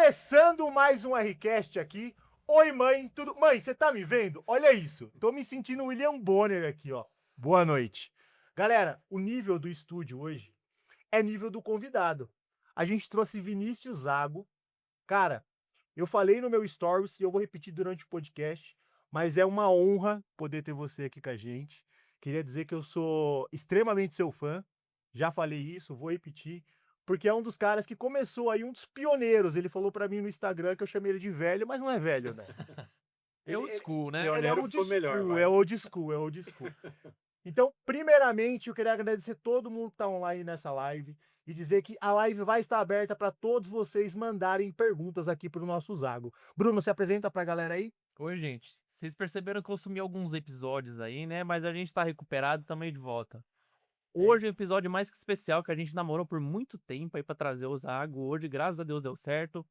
Começando mais um Rcast aqui. Oi, mãe, tudo... Mãe, você tá me vendo? Olha isso. Tô me sentindo William Bonner aqui, ó. Boa noite. Galera, o nível do estúdio hoje é nível do convidado. A gente trouxe Vinícius Zago. Cara, eu falei no meu stories e eu vou repetir durante o podcast, mas é uma honra poder ter você aqui com a gente. Queria dizer que eu sou extremamente seu fã. Já falei isso, vou repetir, porque é um dos caras que começou aí, um dos pioneiros. Ele falou pra mim no Instagram que eu chamei ele de velho, mas não é velho, né? É old school, né? Ele é Pioneiro old ficou melhor, school, vai. é old school, é old school. Então, primeiramente, eu queria agradecer todo mundo que tá online nessa live e dizer que a live vai estar aberta para todos vocês mandarem perguntas aqui pro nosso Zago. Bruno, se apresenta pra galera aí. Oi, gente. Vocês perceberam que eu sumi alguns episódios aí, né? Mas a gente tá recuperado e também de volta. Hoje é um episódio mais que especial, que a gente namorou por muito tempo aí pra trazer o Zago. Hoje, graças a Deus, deu certo.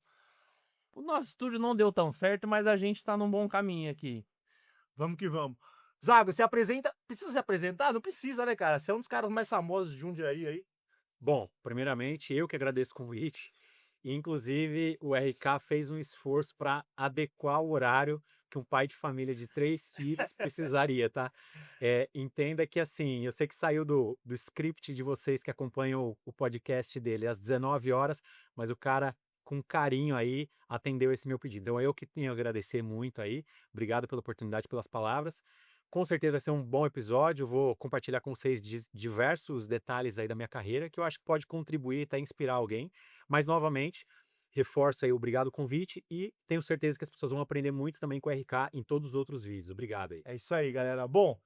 O nosso estúdio não deu tão certo, mas a gente tá num bom caminho aqui. Vamos que vamos. Zago, se apresenta. Precisa se apresentar? Não precisa, né, cara? Você é um dos caras mais famosos de Jundiaí aí. Bom, primeiramente, eu que agradeço o convite. E, inclusive, o RK fez um esforço para adequar o horário que um pai de família de 3 filhos precisaria, tá? Entenda que, assim, eu sei que saiu do script de vocês que acompanham o podcast dele às 19 horas, mas o cara, com carinho aí, atendeu esse meu pedido. Então, eu que tenho a agradecer muito aí. Obrigado pela oportunidade, pelas palavras. Com certeza vai ser um bom episódio. Vou compartilhar com vocês diversos detalhes aí da minha carreira que eu acho que pode contribuir e até inspirar alguém. Mas, novamente, reforço aí, obrigado o convite e tenho certeza que as pessoas vão aprender muito também com o RK em todos os outros vídeos. Obrigado aí. É isso aí, galera. Bom,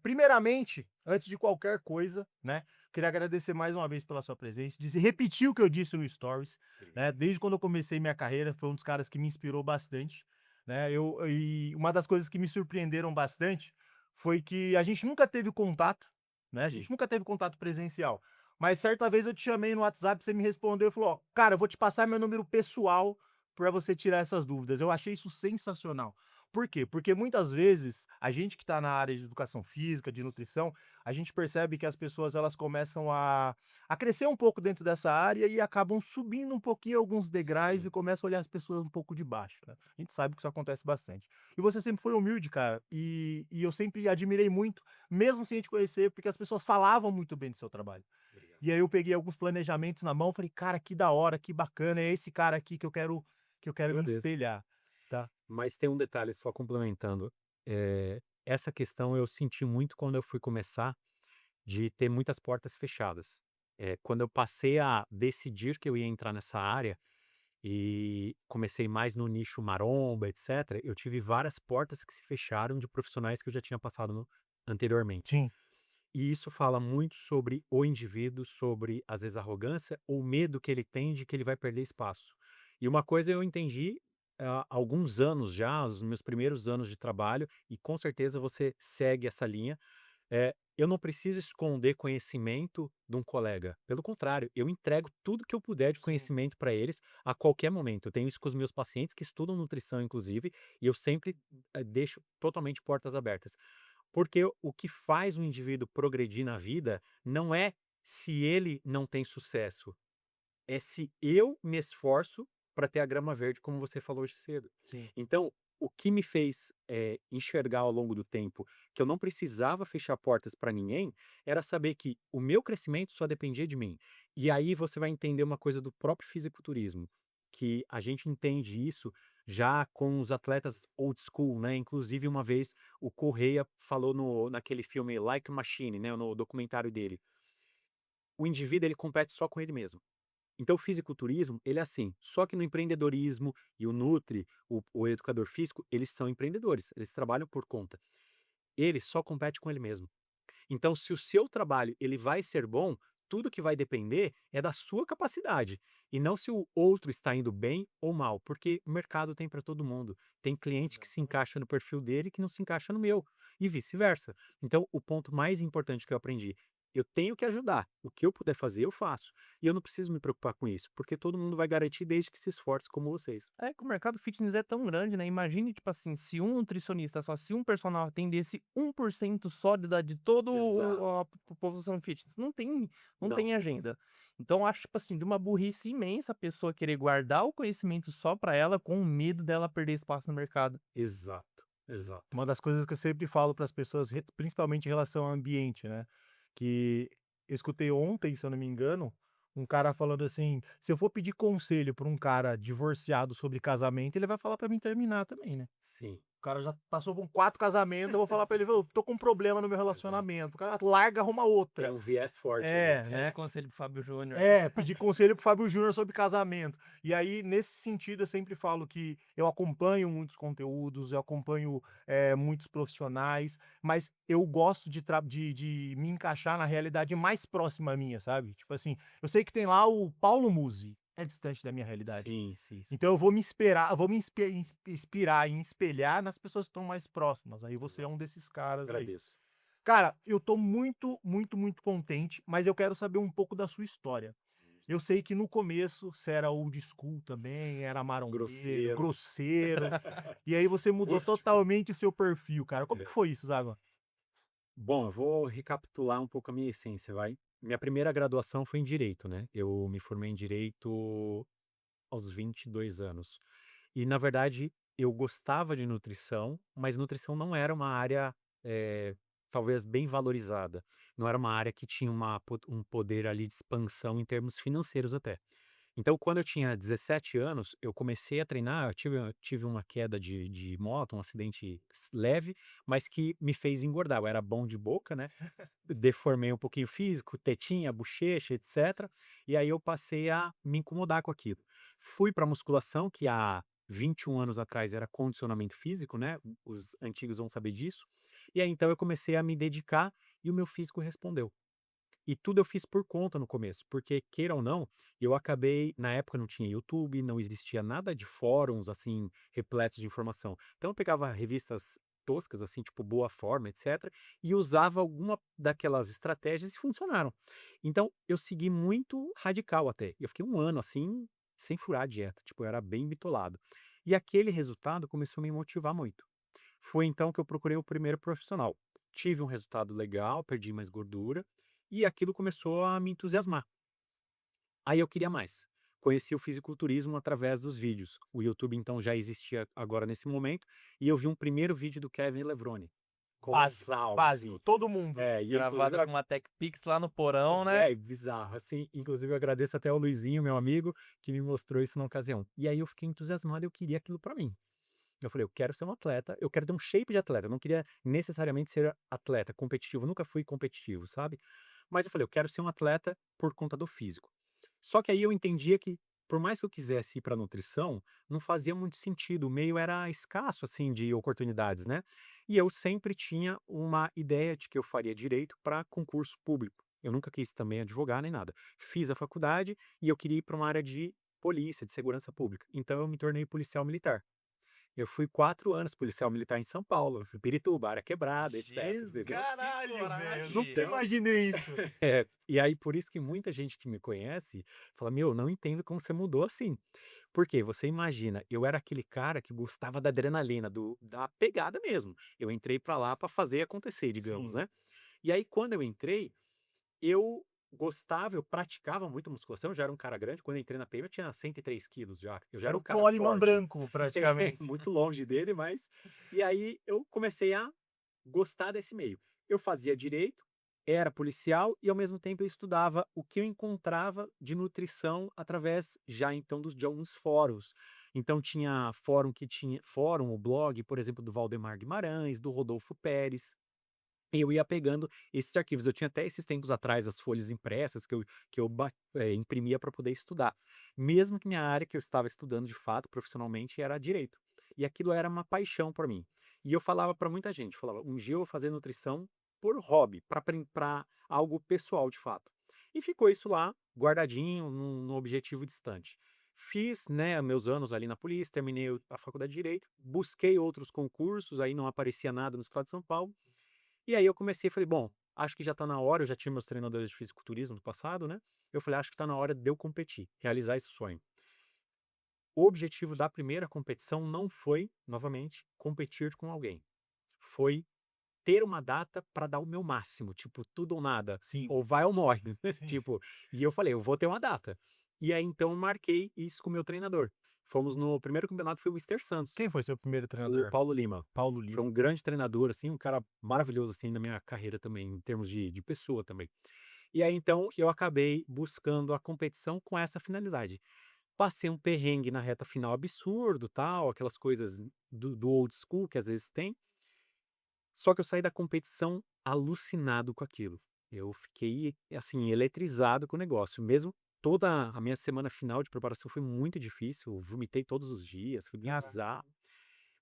primeiramente, antes de qualquer coisa, né, queria agradecer mais uma vez pela sua presença, dizer, repetir o que eu disse no Stories, né, desde quando eu comecei minha carreira, foi um dos caras que me inspirou bastante, né, e uma das coisas que me surpreenderam bastante foi que a gente nunca teve contato, né, a gente nunca teve contato presencial, mas certa vez eu te chamei no WhatsApp, você me respondeu e falou, ó, cara, eu vou te passar meu número pessoal para você tirar essas dúvidas. Eu achei isso sensacional. Por quê? Porque muitas vezes a gente que está na área de educação física, de nutrição, a gente percebe que as pessoas elas começam a crescer um pouco dentro dessa área e acabam subindo um pouquinho alguns degraus Sim. e começam a olhar as pessoas um pouco de baixo, né? A gente sabe que isso acontece bastante. E você sempre foi humilde, cara, e eu sempre admirei muito, mesmo sem te conhecer, porque as pessoas falavam muito bem do seu trabalho. Obrigado. E aí eu peguei alguns planejamentos na mão, falei, cara, que da hora, que bacana, é esse cara aqui que eu quero me Agradeço. espelhar, tá? Mas tem um detalhe só complementando. Essa questão eu senti muito quando eu fui começar, de ter muitas portas fechadas. Quando eu passei a decidir que eu ia entrar nessa área e comecei mais no nicho maromba, etc., eu tive várias portas que se fecharam de profissionais que eu já tinha passado anteriormente. Sim. E isso fala muito sobre o indivíduo, sobre, às vezes, arrogância ou medo que ele tem de que ele vai perder espaço. E uma coisa eu entendi há alguns anos já, os meus primeiros anos de trabalho, e com certeza você segue essa linha. Eu não preciso esconder conhecimento de um colega. Pelo contrário, eu entrego tudo que eu puder de Sim. conhecimento para eles a qualquer momento. Eu tenho isso com os meus pacientes que estudam nutrição, inclusive, e eu sempre deixo totalmente portas abertas. Porque o que faz um indivíduo progredir na vida não é se ele não tem sucesso, é se eu me esforço para ter a grama verde, como você falou hoje cedo. Sim. Então, o que me fez enxergar ao longo do tempo que eu não precisava fechar portas para ninguém, era saber que o meu crescimento só dependia de mim. E aí você vai entender uma coisa do próprio fisiculturismo, que a gente entende isso já com os atletas old school, né? Inclusive, uma vez o Correia falou naquele filme Like a Machine, né? No documentário dele. O indivíduo, ele compete só com ele mesmo. Então, o fisiculturismo, ele é assim, só que no empreendedorismo e o Nutri, o educador físico, eles são empreendedores, eles trabalham por conta. Ele só compete com ele mesmo. Então, se o seu trabalho ele vai ser bom, tudo que vai depender é da sua capacidade e não se o outro está indo bem ou mal, porque o mercado tem para todo mundo. Tem cliente que se encaixa no perfil dele que não se encaixa no meu e vice-versa. Então, o ponto mais importante que eu aprendi, eu tenho que ajudar. O que eu puder fazer, eu faço. E eu não preciso me preocupar com isso, porque todo mundo vai garantir desde que se esforce como vocês. É que o mercado fitness é tão grande, né? Imagine, tipo assim, se um nutricionista, só se um personal atendesse 1% só de todo Exato. a população fitness. Não tem Não. agenda. Então eu acho, tipo assim, de uma burrice imensa a pessoa querer guardar o conhecimento só pra ela com medo dela perder espaço no mercado. Exato, exato. Uma das coisas que eu sempre falo para as pessoas, principalmente em relação ao ambiente, né? Que eu escutei ontem, se eu não me engano, um cara falando assim: se eu for pedir conselho para um cara divorciado sobre casamento, ele vai falar para mim terminar também, né? Sim, O cara já passou por 4 casamentos, eu vou falar pra ele: "Ô, tô com um problema no meu exato. relacionamento". O cara larga, arruma Tem outra. um viés forte, né? É, Pede né? conselho pro Fábio Júnior. Pedir conselho pro Fábio Júnior sobre casamento. E aí, nesse sentido, eu sempre falo que eu acompanho muitos conteúdos, eu acompanho, muitos profissionais, mas eu gosto de me encaixar na realidade mais próxima minha, sabe? Tipo assim, eu sei que tem lá o Paulo Musi, é distante da minha realidade. Sim, sim, sim. Então eu vou me esperar, eu vou me inspirar e espelhar nas pessoas que estão mais próximas. Aí você é Exato. um desses caras aí. Agradeço. Cara, eu tô muito, muito, muito contente, mas eu quero saber um pouco da sua história. Eu sei que no começo você era old school também, era marombeiro, Grosseiro. grosseiro, e aí você mudou Rústico. totalmente o seu perfil, cara. Como que É. foi isso, Zago? Bom, eu vou recapitular um pouco a minha essência, vai. Minha primeira graduação foi em direito, né? Eu me formei em direito aos 22 anos. E, na verdade, eu gostava de nutrição, mas nutrição não era uma área, talvez, bem valorizada. Não era uma área que tinha um poder ali de expansão em termos financeiros até. Então, quando eu tinha 17 anos, eu comecei a treinar. Eu tive uma queda de moto, um acidente leve, mas que me fez engordar. Eu era bom de boca, né? Deformei um pouquinho o físico, tetinha, bochecha, etc. E aí eu passei a me incomodar com aquilo. Fui para musculação, que há 21 anos atrás era condicionamento físico, né? Os antigos vão saber disso. E aí então eu comecei a me dedicar e o meu físico respondeu. E tudo eu fiz por conta no começo, porque queira ou não, eu acabei, na época não tinha YouTube, não existia nada de fóruns assim repletos de informação. Então eu pegava revistas toscas assim, tipo Boa Forma, etc, e usava alguma daquelas estratégias e funcionaram. Então eu segui muito radical até. Eu fiquei um ano assim, sem furar a dieta, tipo, eu era bem bitolado. E aquele resultado começou a me motivar muito. Foi então que eu procurei o primeiro profissional. Tive um resultado legal, perdi mais gordura, e aquilo começou a me entusiasmar. Aí eu queria mais. Conheci o fisiculturismo através dos vídeos. O YouTube então já existia agora nesse momento, e eu vi um primeiro vídeo do Kevin Levrone, com a Básico, Zal, básico, assim. todo mundo. E inclusive Gravada com uma Tech Pix lá no porão, né? bizarro, assim. Inclusive eu agradeço até ao Luizinho, meu amigo, que me mostrou isso na ocasião. E aí eu fiquei entusiasmado, eu queria aquilo pra mim. Eu falei: "Eu quero ser um atleta, eu quero ter um shape de atleta", eu não queria necessariamente ser atleta competitivo, eu nunca fui competitivo, sabe. Mas eu falei: "Eu quero ser um atleta por conta do físico". Só que aí eu entendia que, por mais que eu quisesse ir pra nutrição, não fazia muito sentido, o meio era escasso, assim, de oportunidades, né. E eu sempre tinha uma ideia de que eu faria direito para concurso público. Eu nunca quis também advogar nem nada. Fiz a faculdade e eu queria ir pra uma área de polícia, de segurança pública, então eu me tornei policial militar. Eu fui 4 anos policial militar em São Paulo, fui Pirituba, área quebrada, etc, Jesus, entendeu. que Caralho, velho, eu nunca coragem! Então, imaginei isso. e aí por isso que muita gente que me conhece fala: "Meu, não entendo como você mudou assim". Por quê? Você imagina, eu era aquele cara que gostava da adrenalina, da pegada mesmo. Eu entrei pra lá pra fazer acontecer, digamos, Sim. né. E aí quando eu entrei, eu gostava, eu praticava muito musculação, eu já era um cara grande, quando eu entrei na PM eu tinha 103 quilos já, eu já Era era o um cara Coleman forte. branco, praticamente. Muito longe dele, mas e aí eu comecei a gostar desse meio. Eu fazia direito, era policial e ao mesmo tempo eu estudava o que eu encontrava de nutrição através já então de alguns fóruns. Então tinha fórum, o blog, por exemplo, do Valdemar Guimarães, do Rodolfo Pérez. E eu ia pegando esses arquivos. Eu tinha até esses tempos atrás as folhas impressas que eu imprimia para poder estudar. Mesmo que minha área que eu estava estudando de fato, profissionalmente, era direito. E aquilo era uma paixão para mim. E eu falava para muita gente, falava, um dia eu vou fazer nutrição por hobby, para algo pessoal de fato. E ficou isso lá, guardadinho, num objetivo distante. Fiz, né, meus anos ali na polícia, terminei a faculdade de Direito, busquei outros concursos, aí não aparecia nada no estado de São Paulo, e aí eu comecei, falei: "Bom, acho que já tá na hora", eu já tinha meus treinadores de fisiculturismo do passado, né, eu falei: "Acho que tá na hora de eu competir, realizar esse sonho". O objetivo da primeira competição não foi, novamente, competir com alguém, foi ter uma data pra dar o meu máximo, tipo, tudo ou nada, Sim. ou vai ou morre, Sim. tipo, e eu falei, eu vou ter uma data. E aí, então, eu marquei isso com o meu treinador. Fomos no primeiro campeonato, foi o Mister Santos, Quem foi seu primeiro o treinador? Paulo Lima. Paulo Foi Lima. um grande treinador, assim, um cara maravilhoso, assim, na minha carreira também, em termos de pessoa também. E aí, então, eu acabei buscando a competição com essa finalidade. Passei um perrengue na reta final absurdo, tal, aquelas coisas do old school que às vezes tem. Só que eu saí da competição alucinado com aquilo. Eu fiquei, assim, eletrizado com o negócio. Mesmo toda a minha semana final de preparação foi muito difícil, eu vomitei todos os dias, fui Caraca. azar.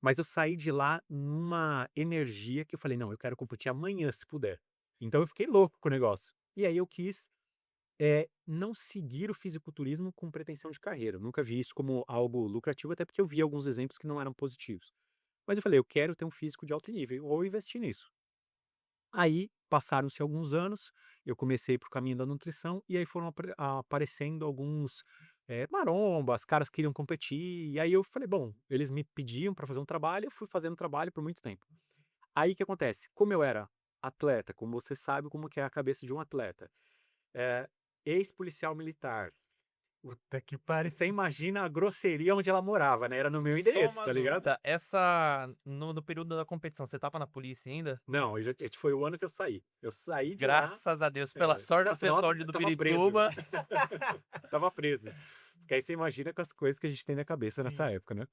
Mas eu saí de lá numa energia que eu falei: "Não, eu quero competir amanhã se puder". Então eu fiquei louco com o negócio. E aí eu quis, não seguir o fisiculturismo com pretensão de carreira. Eu nunca vi isso como algo lucrativo, até porque eu vi alguns exemplos que não eram positivos. Mas eu falei: "Eu quero ter um físico de alto nível, ou investir nisso". Aí, passaram-se alguns anos, eu comecei para o caminho da nutrição, e aí foram aparecendo alguns, marombas, caras que queriam competir, e aí eu falei: "Bom", eles me pediam para fazer um trabalho, eu fui fazendo trabalho por muito tempo. Aí, o que acontece, como eu era atleta, como você sabe como que é a cabeça de um atleta, eh, ex-policial militar, Puta que pariu. você imagina a grosseria onde ela morava, né, era no meu Só endereço, uma tá ligado? dúvida, no período da competição, você tava na polícia ainda? Não, foi o ano que eu saí. Eu saí de lá. Graças a Deus, pela sorte Não, do senão pessoal de eu estava preso. Pirituba. Tava preso. Porque aí você imagina com as coisas que a gente tem na cabeça nessa Sim. época, né.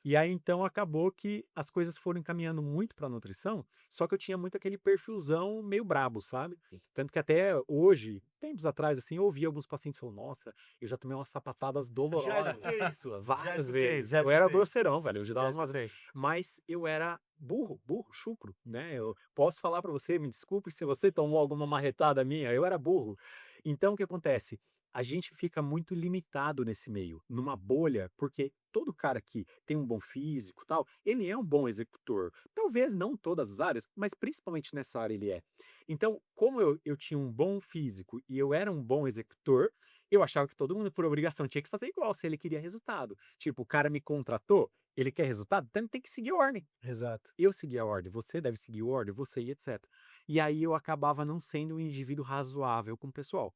E aí, então, acabou que as coisas foram encaminhando muito pra nutrição, só que eu tinha muito aquele perfilzão meio brabo, sabe. Tanto que até hoje, tempos atrás, assim, eu ouvi alguns pacientes falando: "Nossa, eu já tomei umas sapatadas Já dolorosas". escutei isso. Já Várias escutei, vezes. já Eu era escutei. grosseirão, velho, eu já Já dava umas escutei. mas eu era burro, chucro, né. Eu posso falar pra você, me desculpe se você tomou alguma marretada minha, eu era burro. Então o que acontece? A gente fica muito limitado nesse meio, numa bolha, porque todo cara que tem um bom físico, tal, ele é um bom executor. Talvez não todas as áreas, mas principalmente nessa área ele é. Então, como eu tinha um bom físico e eu era um bom executor, eu achava que todo mundo, por obrigação, tinha que fazer igual se ele queria resultado. Tipo, o cara me contratou, ele quer resultado, então ele tem que seguir a ordem. Exato. Eu segui a ordem, você deve seguir a ordem, você e etc. E aí eu acabava não sendo um indivíduo razoável com o pessoal.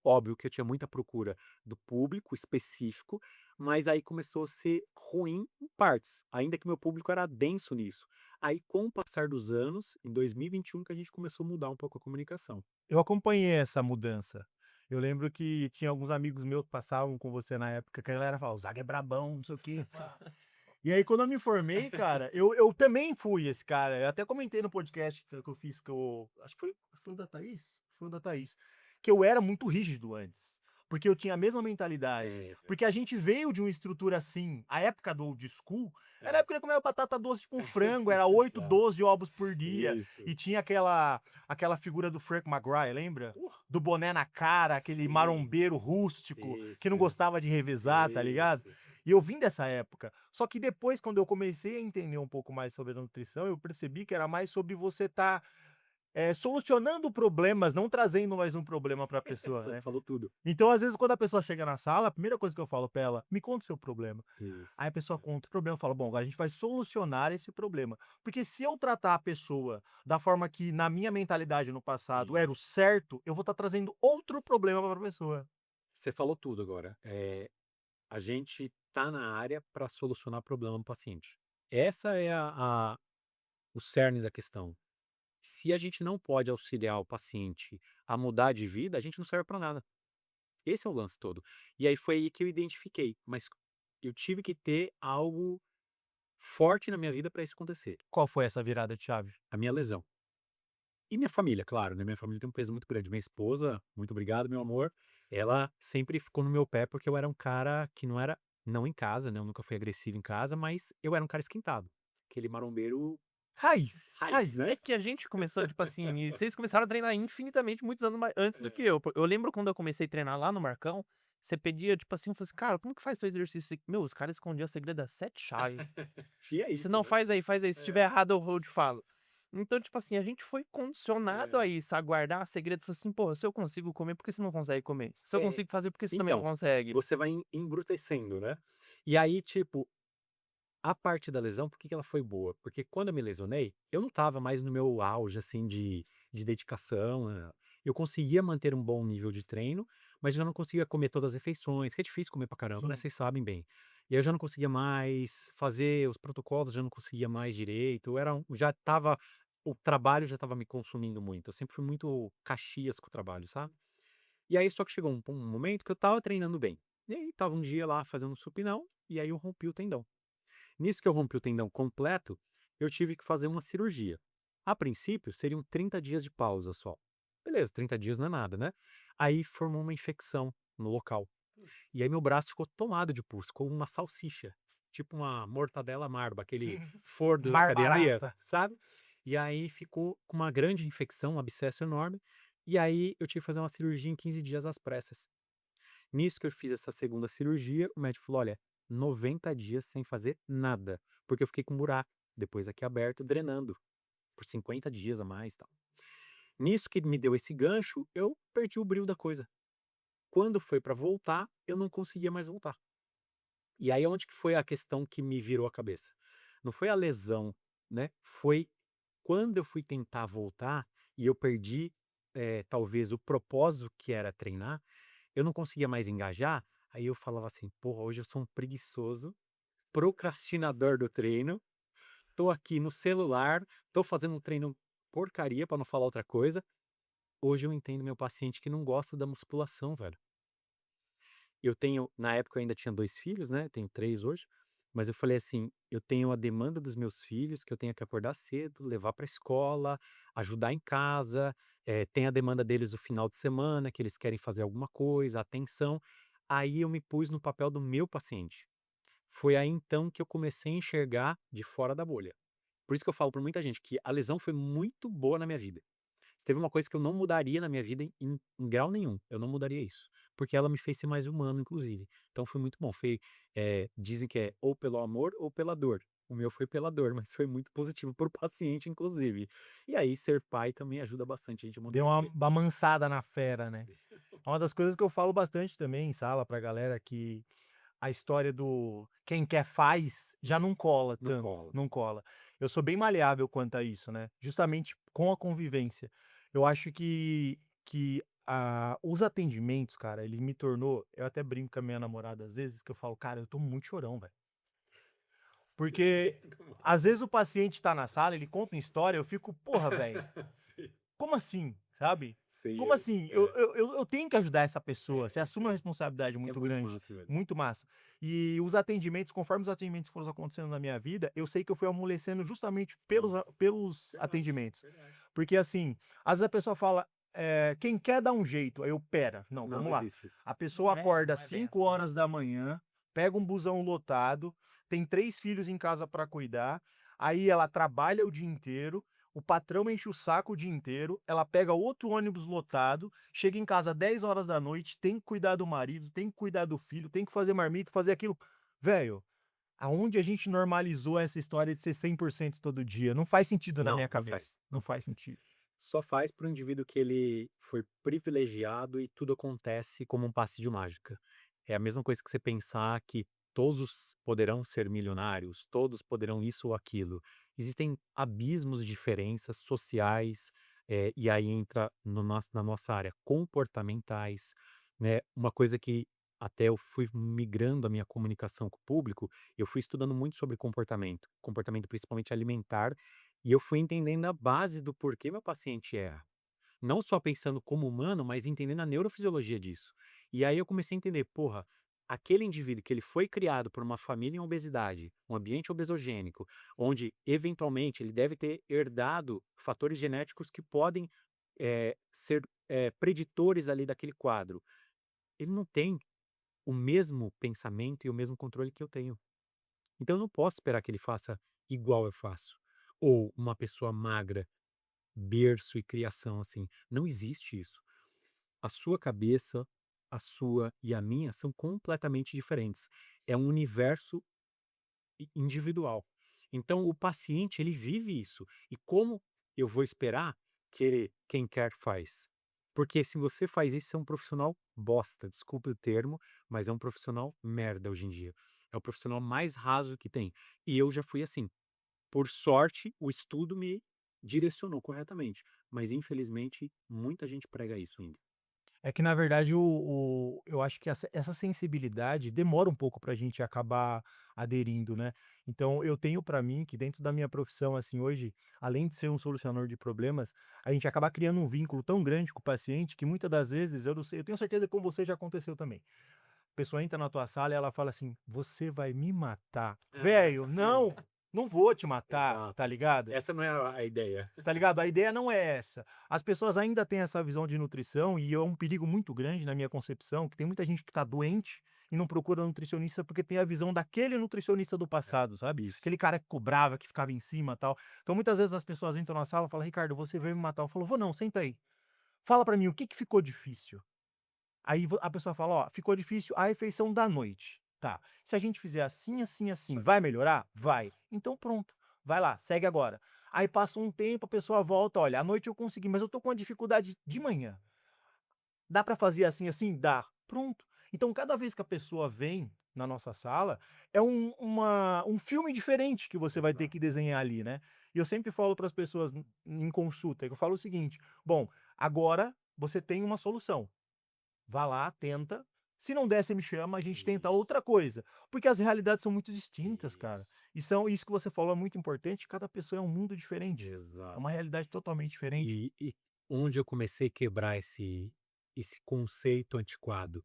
Óbvio que eu tinha muita procura do público específico, mas aí começou a ser ruim em partes, ainda que meu público era denso nisso. Aí, com o passar dos anos, em 2021, que a gente começou a mudar um pouco a comunicação. Eu acompanhei essa mudança. Eu lembro que tinha alguns amigos meus que passavam com você na época, que a galera falava: "O Zaga é brabão, não sei o quê, pá". E aí, quando eu me formei, cara, eu também fui esse cara. Eu até comentei no podcast que eu fiz, que eu acho que foi o da Thaís? Foi o da Thaís. Que eu era muito rígido antes, porque eu tinha a mesma mentalidade. É, Porque a gente veio de uma estrutura assim, a época do old school, era a época que eu comia batata doce com frango, era 8, Exato. 12 ovos por dia, Isso. e tinha aquela figura do Frank McGuire, lembra? Porra. Do boné na cara, aquele Sim. marombeiro rústico, que não Isso. gostava de revezar, tá ligado? Isso. E eu vim dessa época. Só que depois, quando eu comecei a entender um pouco mais sobre a nutrição, eu percebi que era mais sobre você estar solucionando problemas, não trazendo mais um problema para a pessoa, Você né? falou tudo. Então, às vezes, quando a pessoa chega na sala, a primeira coisa que eu falo para ela, me conta o seu problema. Isso. Aí a pessoa conta o problema, eu falo, bom, agora a gente vai solucionar esse problema. Porque se eu tratar a pessoa da forma que, na minha mentalidade no passado, era o Isso. certo, eu vou estar trazendo outro problema para a pessoa. Você falou tudo agora. A gente tá na área para solucionar problema do paciente. Essa é o cerne da questão. Se a gente não pode auxiliar o paciente a mudar de vida, a gente não serve para nada. Esse é o lance todo. E aí foi aí que eu identifiquei, mas eu tive que ter algo forte na minha vida para isso acontecer, Qual foi essa virada de chave? a minha lesão. E minha família, claro, né, minha família tem um peso muito grande. Minha esposa, muito obrigado, meu amor, ela sempre ficou no meu pé, porque eu era um cara que não em casa, né, eu nunca fui agressivo em casa, mas eu era um cara esquentado. Aquele marombeiro Raiz, raiz, raiz. né? É que a gente começou, tipo assim, e vocês começaram a treinar infinitamente muitos anos antes do que eu. Eu lembro quando eu comecei a treinar lá no Marcão, você pedia, tipo assim, eu falei assim, cara, como que faz seu exercício? Meu, os caras escondiam o segredo das 7 chaves. E é Você isso, não né? faz aí. Se tiver errado, eu te falo. Então, tipo assim, a gente foi condicionado a isso, a guardar segredo. Falei assim, pô, se eu consigo comer, por que você não consegue comer? Se eu É, consigo fazer, por que você também não então, consegue? você vai embrutecendo, né? E aí, tipo, A parte da lesão, por que que ela foi boa? Porque quando eu me lesionei, eu não estava mais no meu auge, assim, de dedicação, eu conseguia manter um bom nível de treino, mas já não conseguia comer todas as refeições, que é difícil comer pra caramba, né, Sim. vocês sabem bem. E aí eu já não conseguia mais fazer os protocolos, já não conseguia mais direito, eu era já estava o trabalho já estava me consumindo muito, eu sempre fui muito caxias com o trabalho, sabe. E aí só que chegou um momento que eu estava treinando bem, e aí estava um dia lá fazendo supinão, e aí eu rompi o tendão. Nisso que eu rompi o tendão completo, eu tive que fazer uma cirurgia. A princípio, seriam 30 dias de pausa só. Beleza, 30 dias não é nada, né? Aí formou uma infecção no local. E aí meu braço ficou tomado de pus, com uma salsicha, tipo uma mortadela marba, aquele forno da academia, Barbarata. sabe? E aí ficou com uma grande infecção, um abscesso enorme. E aí eu tive que fazer uma cirurgia em 15 dias às pressas. Nisso que eu fiz essa segunda cirurgia, o médico falou: "Olha, 90 dias sem fazer nada", porque eu fiquei com um buraco, depois aqui aberto, drenando, por 50 dias a mais, tal. Nisso que ele me deu esse gancho, eu perdi o brio da coisa. Quando foi pra voltar, eu não conseguia mais voltar. E aí onde que foi a questão que me virou a cabeça? Não foi a lesão, né, foi quando eu fui tentar voltar e eu perdi, talvez o propósito que era treinar, eu não conseguia mais engajar, aí eu falava assim: "Porra, hoje eu sou um preguiçoso, procrastinador do treino, tô aqui no celular, tô fazendo um treino porcaria, pra não falar outra coisa". Hoje eu entendo meu paciente que não gosta da musculação, velho. Eu tenho na época eu ainda tinha 2 filhos, né, tenho 3 hoje, mas eu falei assim: "Eu tenho a demanda dos meus filhos, que eu tenho que acordar cedo, levar pra escola, ajudar em casa, tem a demanda deles o final de semana, que eles querem fazer alguma coisa, atenção". Aí eu me pus no papel do meu paciente. Foi aí então que eu comecei a enxergar de fora da bolha. Por isso que eu falo pra muita gente que a lesão foi muito boa na minha vida. Se teve uma coisa que eu não mudaria na minha vida em grau nenhum, eu não mudaria isso, porque ela me fez ser mais humano inclusive. Então foi muito bom, dizem que é ou pelo amor ou pela dor. O meu foi pela dor, mas foi muito positivo para o paciente inclusive. E aí ser pai também ajuda bastante a gente a Deu uma amadurecer. amansada na fera, né. É uma das coisas que eu falo bastante também em sala pra galera que a história do quem quer faz já não cola No tanto, colo. não cola. Eu sou bem maleável quanto a isso, né, justamente com a convivência. Eu acho que os atendimentos, cara, ele me tornou eu até brinco com a minha namorada às vezes, que eu falo: "Cara, eu tô muito chorão, velho". Porque às vezes o paciente tá na sala, ele conta uma história, eu fico: "Porra, velho, Sim, como assim?", sabe? sei, Como assim? Eu tenho que ajudar essa pessoa, você assume uma responsabilidade é muito muito grande, massa, velho. muito massa. E os atendimentos, conforme os atendimentos foram acontecendo na minha vida, eu sei que eu fui amolecendo justamente Isso. pelos Verdade, atendimentos. verdade. Porque assim, às vezes a pessoa fala, "Quem quer dá um jeito", aí eu: "Pera, não, Não, não vamos lá". existe isso. A pessoa acorda Não às é bem 5 assim. horas da manhã, pega um busão lotado, tem 3 filhos em casa para cuidar, aí ela trabalha o dia inteiro, o patrão enche o saco o dia inteiro, ela pega outro ônibus lotado, chega em casa 10 horas da noite, tem que cuidar do marido, tem que cuidar do filho, tem que fazer marmita, fazer aquilo. Velho, aonde a gente normalizou essa história de ser 100% todo dia? Não faz sentido na Não, minha não faz, cabeça. não Não faz faz. sentido. Só faz para o indivíduo que ele foi privilegiado e tudo acontece como um passe de mágica. É a mesma coisa que você pensar que todos poderão ser milionários, todos poderão isso ou aquilo. Existem abismos de diferenças sociais, e aí entra no na nossa área comportamentais, né? Uma coisa que até eu fui migrando a minha comunicação com o público, eu fui estudando muito sobre comportamento, comportamento principalmente alimentar, e eu fui entendendo a base do porquê meu paciente erra. Não só pensando como humano, mas entendendo a neurofisiologia disso. E aí eu comecei a entender, porra, aquele indivíduo que ele foi criado por uma família em obesidade, um ambiente obesogênico, onde eventualmente ele deve ter herdado fatores genéticos que podem ser preditores ali daquele quadro. Ele não tem o mesmo pensamento e o mesmo controle que eu tenho. Então eu não posso esperar que ele faça igual eu faço. Ou uma pessoa magra, berço e criação, assim. Não existe isso. A sua cabeça, a sua e a minha são completamente diferentes. É um universo individual. Então o paciente, ele vive isso. E como eu vou esperar que quem quer faz? Porque se você faz isso, você é um profissional bosta, desculpe o termo, mas é um profissional merda hoje em dia. É o profissional mais raso que tem. E eu já fui assim. Por sorte, o estudo me direcionou corretamente, mas infelizmente muita gente prega isso ainda. É que na verdade eu acho que essa sensibilidade demora um pouco pra gente acabar aderindo, né. Então eu tenho pra mim que dentro da minha profissão, assim, hoje, além de ser um solucionador de problemas, a gente acaba criando um vínculo tão grande com o paciente que muitas das vezes eu não sei, eu tenho certeza que com você já aconteceu também. A pessoa entra na tua sala e ela fala assim: "Você vai me matar". "Velho, Sim, não, não vou te matar", tá exato. ligado? Essa não é a ideia. Tá ligado? A ideia não é essa. As pessoas ainda têm essa visão de nutrição e é um perigo muito grande na minha concepção, que tem muita gente que tá doente e não procura nutricionista porque tem a visão daquele nutricionista do passado, sabe? Isso. Aquele cara que cobrava, que ficava em cima, tal. Então muitas vezes as pessoas entram na sala e falam: "Ricardo, você veio me matar". Eu falo: "Vou não, senta aí. Fala pra mim o que que ficou difícil?". Aí a pessoa fala: "Ó, ficou difícil a refeição da noite". Tá. Se a gente fizer assim, assim, assim, vai melhorar? Vai. Então pronto, vai lá, segue agora. Aí passa um tempo, a pessoa volta: "Olha, à noite eu consegui, mas eu tô com uma dificuldade de manhã. Dá pra fazer assim, assim? Dá". Pronto. Então cada vez que a pessoa vem na nossa sala, é um filme diferente que você vai ter Exato. que desenhar ali, né. E eu sempre falo para as pessoas em consulta, eu falo o seguinte: "Bom, agora você tem uma solução. Vá lá, tenta. Se não der, você me chama, a gente tenta Isso, outra coisa". Porque as realidades são muito distintas, cara. isso. E são isso que você falou é muito importante, cada pessoa é um mundo diferente. É Exato. uma realidade totalmente diferente. E onde eu comecei a quebrar esse conceito antiquado?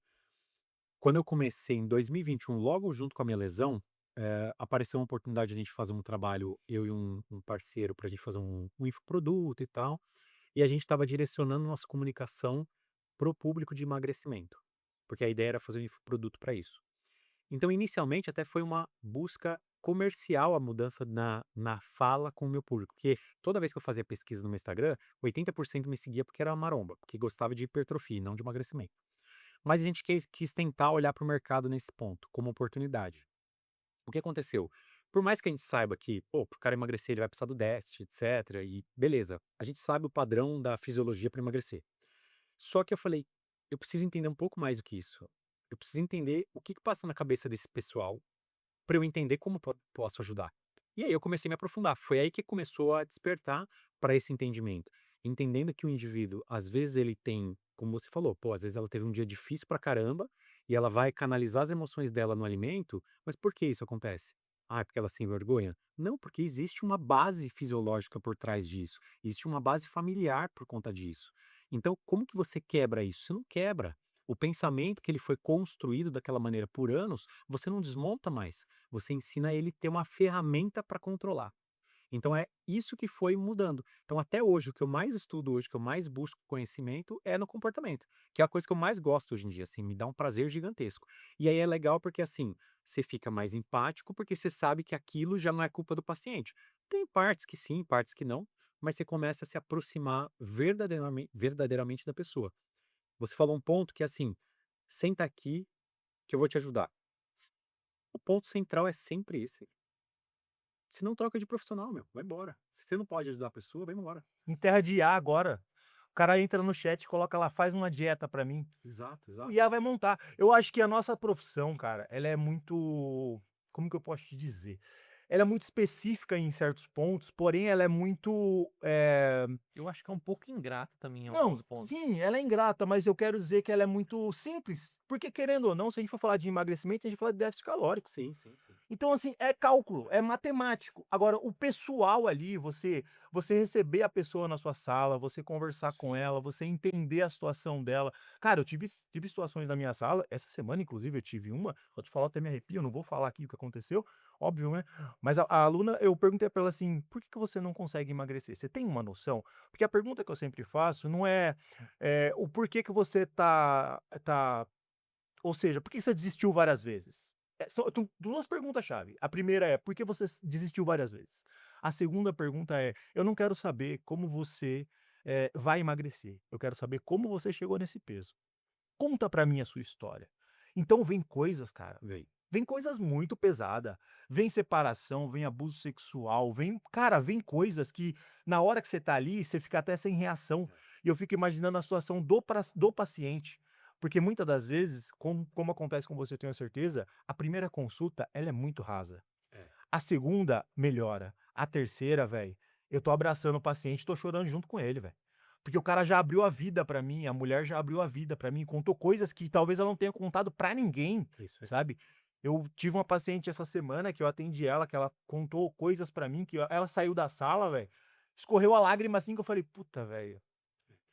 Quando eu comecei em 2021, logo junto com a minha lesão, apareceu uma oportunidade de a gente fazer um trabalho, eu e um parceiro, para a gente fazer um infoproduto e tal, e a gente estava direcionando nossa comunicação para o público de emagrecimento, porque a ideia era fazer um infoproduto para isso. Então, inicialmente, até foi uma busca comercial a mudança na fala com o meu público, porque toda vez que eu fazia pesquisa no meu Instagram, 80% me seguia porque era maromba, porque gostava de hipertrofia e não de emagrecimento. Mas a gente quis tentar olhar para o mercado nesse ponto, como oportunidade. O que aconteceu? Por mais que a gente saiba que, pô, para o cara emagrecer ele vai precisar do déficit, etc. E beleza, a gente sabe o padrão da fisiologia para emagrecer. Só que eu falei, eu preciso entender um pouco mais do que isso. Eu preciso entender o que passa na cabeça desse pessoal para eu entender como posso ajudar. E aí eu comecei a me aprofundar. Foi aí que começou a despertar para esse entendimento. Entendendo que o indivíduo, às vezes ele tem, como você falou, pô, às vezes ela teve um dia difícil pra caramba e ela vai canalizar as emoções dela no alimento, mas por que isso acontece? Ah, é porque ela se envergonha? Não, porque existe uma base fisiológica por trás disso. Existe uma base familiar por conta disso. Então, como que você quebra isso? Você não quebra. O pensamento que ele foi construído daquela maneira por anos, você não desmonta mais. Você ensina ele ter uma ferramenta para controlar. Então é isso que foi mudando. Então até hoje, o que eu mais estudo hoje, o que eu mais busco conhecimento é no comportamento, que é a coisa que eu mais gosto hoje em dia, assim, me dá um prazer gigantesco. E aí é legal porque assim, você fica mais empático porque você sabe que aquilo já não é culpa do paciente. Tem partes que sim, partes que não, mas você começa a se aproximar verdadeiramente da pessoa. Você falou um ponto que é assim, senta aqui que eu vou te ajudar. O ponto central é sempre esse. Se não troca de profissional, meu, vai embora. Se você não pode ajudar a pessoa, vai embora. Em terra de IA agora, o cara entra no chat e coloca lá: "Faz uma dieta pra mim". Exato, O exato. IA vai montar. Eu acho que a nossa profissão, cara, ela é muito, como que eu posso te dizer? Ela é muito específica em certos pontos, porém ela é muito, Eu acho que é um pouco ingrata também em alguns não, pontos. sim, ela é ingrata, mas eu quero dizer que ela é muito simples, porque querendo ou não, se a gente for falar de emagrecimento, a gente fala de déficit calórico. Sim, sim, sim. Então, assim, é cálculo, é matemático. Agora, o pessoal ali, você receber a pessoa na sua sala, você conversar com Sim. ela, você entender a situação dela. Cara, eu tive situações na minha sala, essa semana, inclusive, eu tive uma, vou te falar, até me arrepio, eu não vou falar aqui o que aconteceu, óbvio, né? Mas a aluna, eu perguntei pra ela assim: por que que você não consegue emagrecer? Você tem uma noção? Porque a pergunta que eu sempre faço não é, o porquê que você ou seja, por que você desistiu várias vezes? São 2 perguntas-chave. A primeira é: por que você desistiu várias vezes? A segunda pergunta é: eu não quero saber como você, vai emagrecer, eu quero saber como você chegou nesse peso. Conta pra mim a sua história. Então vem coisas, cara, Veio. vem coisas muito pesada, vem separação, vem abuso sexual, vem, cara, vem coisas que na hora que você tá ali, você fica até sem reação. É. E eu fico imaginando a situação do paciente. Porque muitas das vezes, como acontece com você, eu tenho certeza, a primeira consulta, ela é muito rasa. É. A segunda melhora. A terceira, velho, eu tô abraçando o paciente, tô chorando junto com ele, velho. Porque o cara já abriu a vida pra mim, a mulher já abriu a vida pra mim, contou coisas que talvez ela não tenha contado pra ninguém, Isso aí. sabe? Eu tive uma paciente essa semana que eu atendi ela, que ela contou coisas pra mim, que ela saiu da sala, velho, escorreu a lágrima assim que eu falei, puta, velho,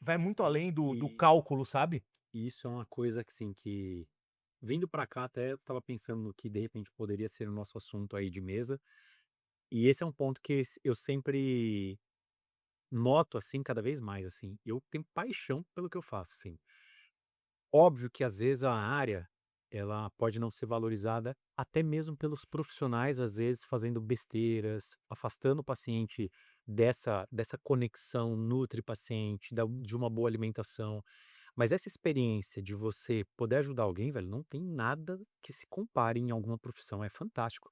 vai muito E, além do e- cálculo, sabe? e isso é uma coisa que, assim, que vindo pra cá até eu tava pensando no que de repente poderia ser o nosso assunto aí de mesa. E esse é um ponto que eu sempre noto, assim, cada vez mais, assim. Eu tenho paixão pelo que eu faço, assim. Óbvio que às vezes a área, ela pode não ser valorizada até mesmo pelos profissionais, às vezes fazendo besteiras, afastando o paciente dessa conexão nutri-paciente, de uma boa alimentação. Mas essa experiência de você poder ajudar alguém, velho, não tem nada que se compare em alguma profissão, é fantástico.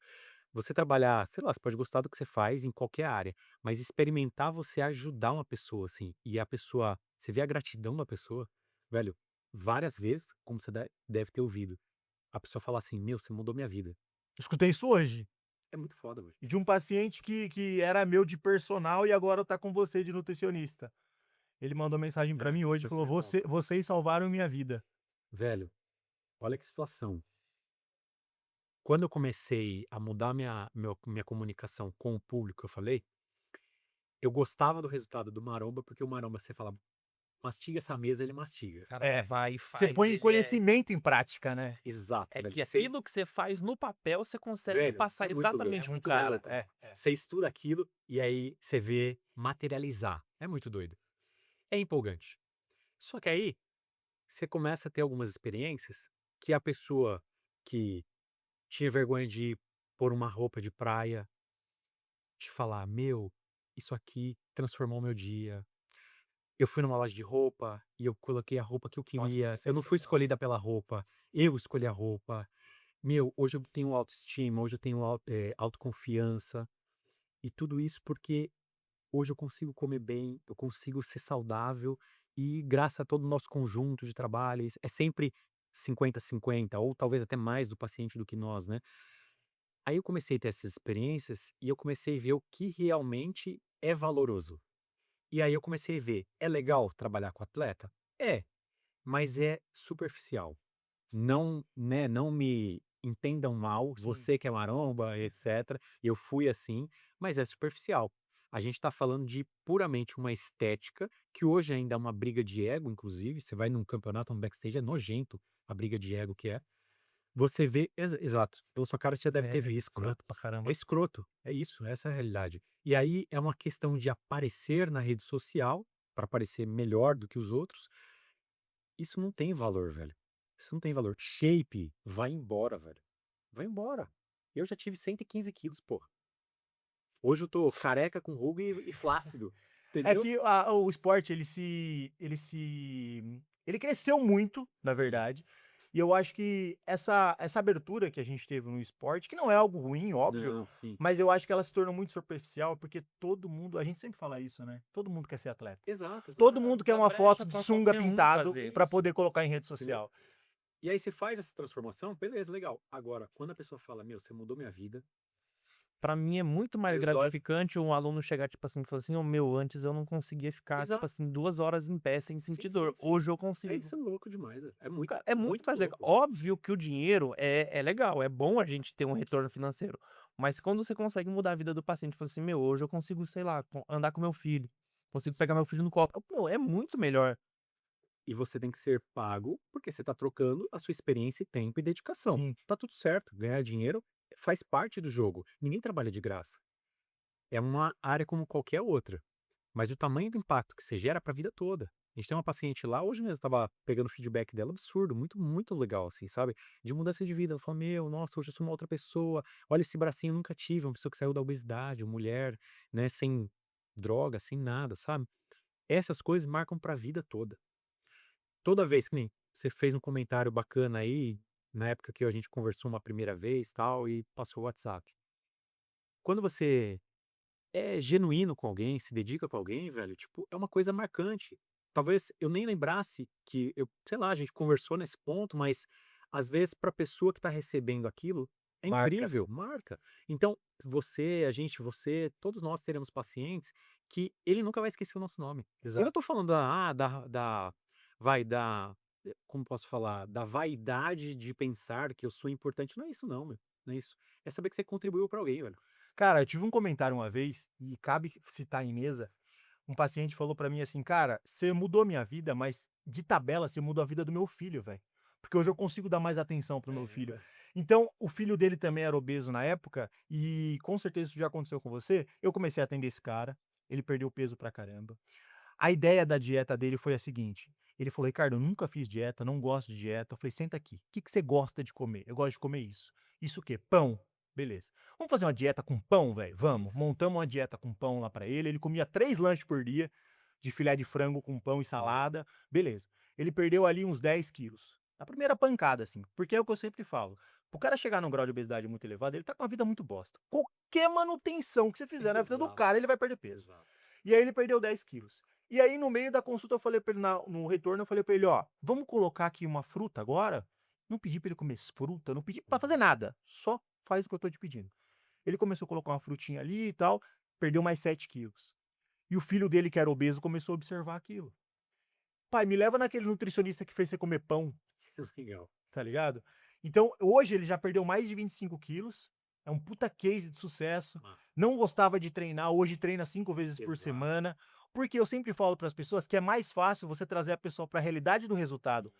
Você trabalhar, sei lá, você pode gostar do que você faz em qualquer área, mas experimentar você ajudar uma pessoa, assim, e a pessoa, você vê a gratidão da pessoa, velho, várias vezes, como você deve ter ouvido, a pessoa falar assim: "Meu, você mudou minha vida". Escutei isso hoje. É muito foda, velho. De um paciente que era meu de personal e agora tá com você de nutricionista. Ele mandou mensagem pra É, mim hoje e você falou: já falou. Vocês salvaram minha vida." Velho, olha que situação. Quando eu comecei a mudar minha comunicação com o público, eu falei, eu gostava do resultado do maromba, porque o maromba você fala: "Mastiga essa mesa", ele mastiga. O cara É, vai e você faz, põe ele é. conhecimento em prática, né? Exato, É velho. que aquilo que você faz no papel, você consegue Velho, passar é muito doido. exatamente pro Muito cara. louco. É, é. Você estuda aquilo e aí você vê materializar. É muito doido. É empolgante. Só que aí você começa a ter algumas experiências que a pessoa que tinha vergonha de pôr uma roupa de praia te falar: "Meu, isso aqui transformou meu dia. Eu fui numa loja de roupa e eu coloquei a roupa que eu Nossa, queria. Eu não fui sensacional. escolhida pela roupa, eu escolhi a roupa. Meu, hoje eu tenho autoestima, hoje eu tenho autoconfiança". E tudo isso porque hoje eu consigo comer bem, eu consigo ser saudável e graças a todo o nosso conjunto de trabalho, é sempre 50-50 ou talvez até mais do paciente do que nós, né. Aí eu comecei a ter essas experiências e eu comecei a ver o que realmente é valoroso. E aí eu comecei a ver, é legal trabalhar com atleta? É, mas é superficial. Não, né, não me entendam mal, Sim. você que é maromba, etc. Eu fui assim, mas é superficial. A gente está falando de puramente uma estética, que hoje ainda é uma briga de ego, inclusive. Você vai num campeonato, um backstage, é nojento a briga de ego que é. Você vê, exato, pela sua cara você já deve É ter visto, né? escroto pra É caramba. escroto, é isso, essa é a realidade. E aí é uma questão de aparecer na rede social, para parecer melhor do que os outros, isso não tem valor, velho. Isso não tem valor. Shape, vai embora, velho. Vai embora. Eu já tive 115 quilos, porra. Hoje eu tô careca com ruga e flácido. É Entendeu? que o esporte, ele cresceu muito, na Sim. verdade. E eu acho que essa abertura que a gente teve no esporte, que não é algo ruim, óbvio, Não, sim. mas eu acho que ela se tornou muito superficial, porque todo mundo, a gente sempre fala isso, né? Todo mundo quer ser atleta. Exato, exato. Todo mundo quer Dá uma foto brecha de pra sunga qualquer um pintado fazer. pra poder colocar em rede Entendeu? social. E aí você faz essa transformação, beleza, legal. Agora, quando a pessoa fala, meu, você mudou minha vida, Pra mim é muito mais aí os olhos. gratificante um aluno chegar, tipo assim, e falar assim: "Ô meu, antes eu não conseguia ficar, tipo Exato. assim, 2 horas em pé sem sentir Sim, dor. sim, sim. Hoje eu É consigo". isso, é louco demais. É muito, Cara, é muito muito mais legal. louco. Óbvio que o dinheiro é legal, é bom a gente ter um retorno financeiro, mas quando você consegue mudar a vida do paciente, fala assim: "Meu, hoje eu consigo, sei lá, andar com meu filho, consigo pegar meu filho no colo". Pô, é muito melhor. E você tem que ser pago, porque você está trocando a sua experiência e tempo e dedicação. Sim. Tá tudo certo, ganhar dinheiro faz parte do jogo. Ninguém trabalha de graça. É uma área como qualquer outra. Mas o tamanho do impacto que você gera para a vida toda. A gente tem uma paciente lá, hoje mesmo estava pegando feedback dela, absurdo, muito, muito legal, assim, sabe? De mudança de vida. Ela falou: Meu, nossa, hoje eu sou uma outra pessoa. Olha esse bracinho, eu nunca tive. Uma pessoa que saiu da obesidade, uma mulher, né, sem droga, sem nada, sabe? Essas coisas marcam para a vida toda. Toda vez que nem você fez um comentário bacana aí, na época que a gente conversou uma primeira vez, tal, e passou o WhatsApp. Quando você é genuíno com alguém, se dedica com alguém, velho, tipo, é uma coisa marcante. talvez eu nem lembrasse que sei lá, a gente conversou nesse ponto, mas às vezes para a pessoa que está recebendo aquilo, é Marca. incrível, marca. Então, você, todos nós teremos pacientes que ele nunca vai esquecer o nosso nome. Eu não Exato. tô falando como posso falar, da vaidade de pensar que eu sou importante. Não é isso não, meu. Não é isso. É saber que você contribuiu para alguém, velho. Cara, eu tive um comentário uma vez, e cabe citar em mesa, um paciente falou pra mim assim: "Cara, você mudou minha vida, mas de tabela você mudou a vida do meu filho, velho. Porque hoje eu consigo dar mais atenção pro meu filho". Então, o filho dele também era obeso na época, e com certeza isso já aconteceu com você. Eu comecei a atender esse cara, ele perdeu peso pra caramba. A ideia da dieta dele foi a seguinte: ele falou: "Ricardo, eu nunca fiz dieta, não gosto de dieta". Eu falei: "Senta aqui, o que que você gosta de comer?". "Eu gosto de comer isso". "Isso o quê?". "Pão". "Beleza. Vamos fazer uma dieta com pão, velho?". "Vamos". Isso. Montamos uma dieta com pão lá pra ele comia 3 lanches por dia, de filé de frango com pão e salada, beleza. Ele perdeu ali uns 10 quilos. Na primeira pancada, assim, porque é o que eu sempre falo, pro cara chegar num grau de obesidade muito elevado, ele tá com uma vida muito bosta. Qualquer manutenção que você fizer na vida do Exato, cara, ele vai perder peso. exato. E aí ele perdeu 10 quilos. E aí no meio da consulta eu falei pra ele, no retorno eu falei pra ele: "Ó, vamos colocar aqui uma fruta agora?". Não pedi pra ele comer fruta, não pedi pra fazer nada, só faz o que eu tô te pedindo. Ele começou a colocar uma frutinha ali e tal, perdeu mais 7 quilos. E o filho dele, que era obeso, começou a observar aquilo. "Pai, me leva naquele nutricionista que fez você comer pão", Legal. tá ligado? Então, hoje ele já perdeu mais de 25 quilos, é um puta case de sucesso, Massa. não gostava de treinar, hoje treina 5 vezes por Exato. semana, porque eu sempre falo para as pessoas que é mais fácil você trazer a pessoa para a realidade do resultado.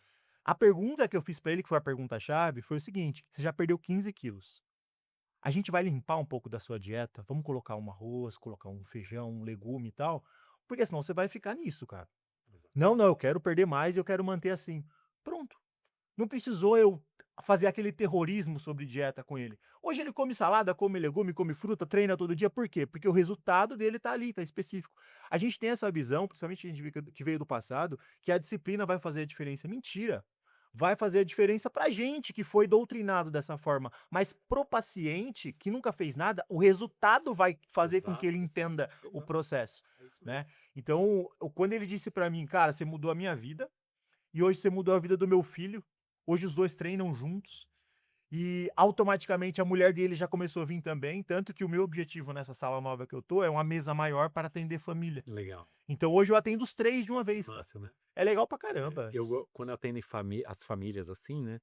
A pergunta que eu fiz para ele, que foi a pergunta-chave, foi o seguinte: "Você já perdeu 15 quilos. A gente vai limpar um pouco da sua dieta, vamos colocar um arroz, colocar um feijão, um legume e tal, porque senão você vai ficar nisso, cara". Exato. "Não, não, eu quero perder mais e eu quero manter assim". Pronto. Não precisou eu fazer aquele terrorismo sobre dieta com ele. Hoje ele come salada, come legume, come fruta, treina todo dia. Por quê? Porque o resultado dele tá ali, tá específico. A gente tem essa visão, principalmente a gente que veio do passado, que a disciplina vai fazer a diferença. Mentira. Vai fazer a diferença pra gente que foi doutrinado dessa forma. Mas pro paciente que nunca fez nada, o resultado vai fazer com que Exato, ele exato, entenda o exato. processo, É isso mesmo. né? Então, quando ele disse pra mim, cara, você mudou a minha vida, e hoje você mudou a vida do meu filho. Hoje os 2 treinam juntos. E automaticamente a mulher dele já começou a vir também. Tanto que o meu objetivo nessa sala nova que eu tô é uma mesa maior para atender família. Legal. Então hoje eu atendo os 3 de uma vez, cara. Massa, né? É legal pra caramba. Quando eu atendo as famílias assim, né?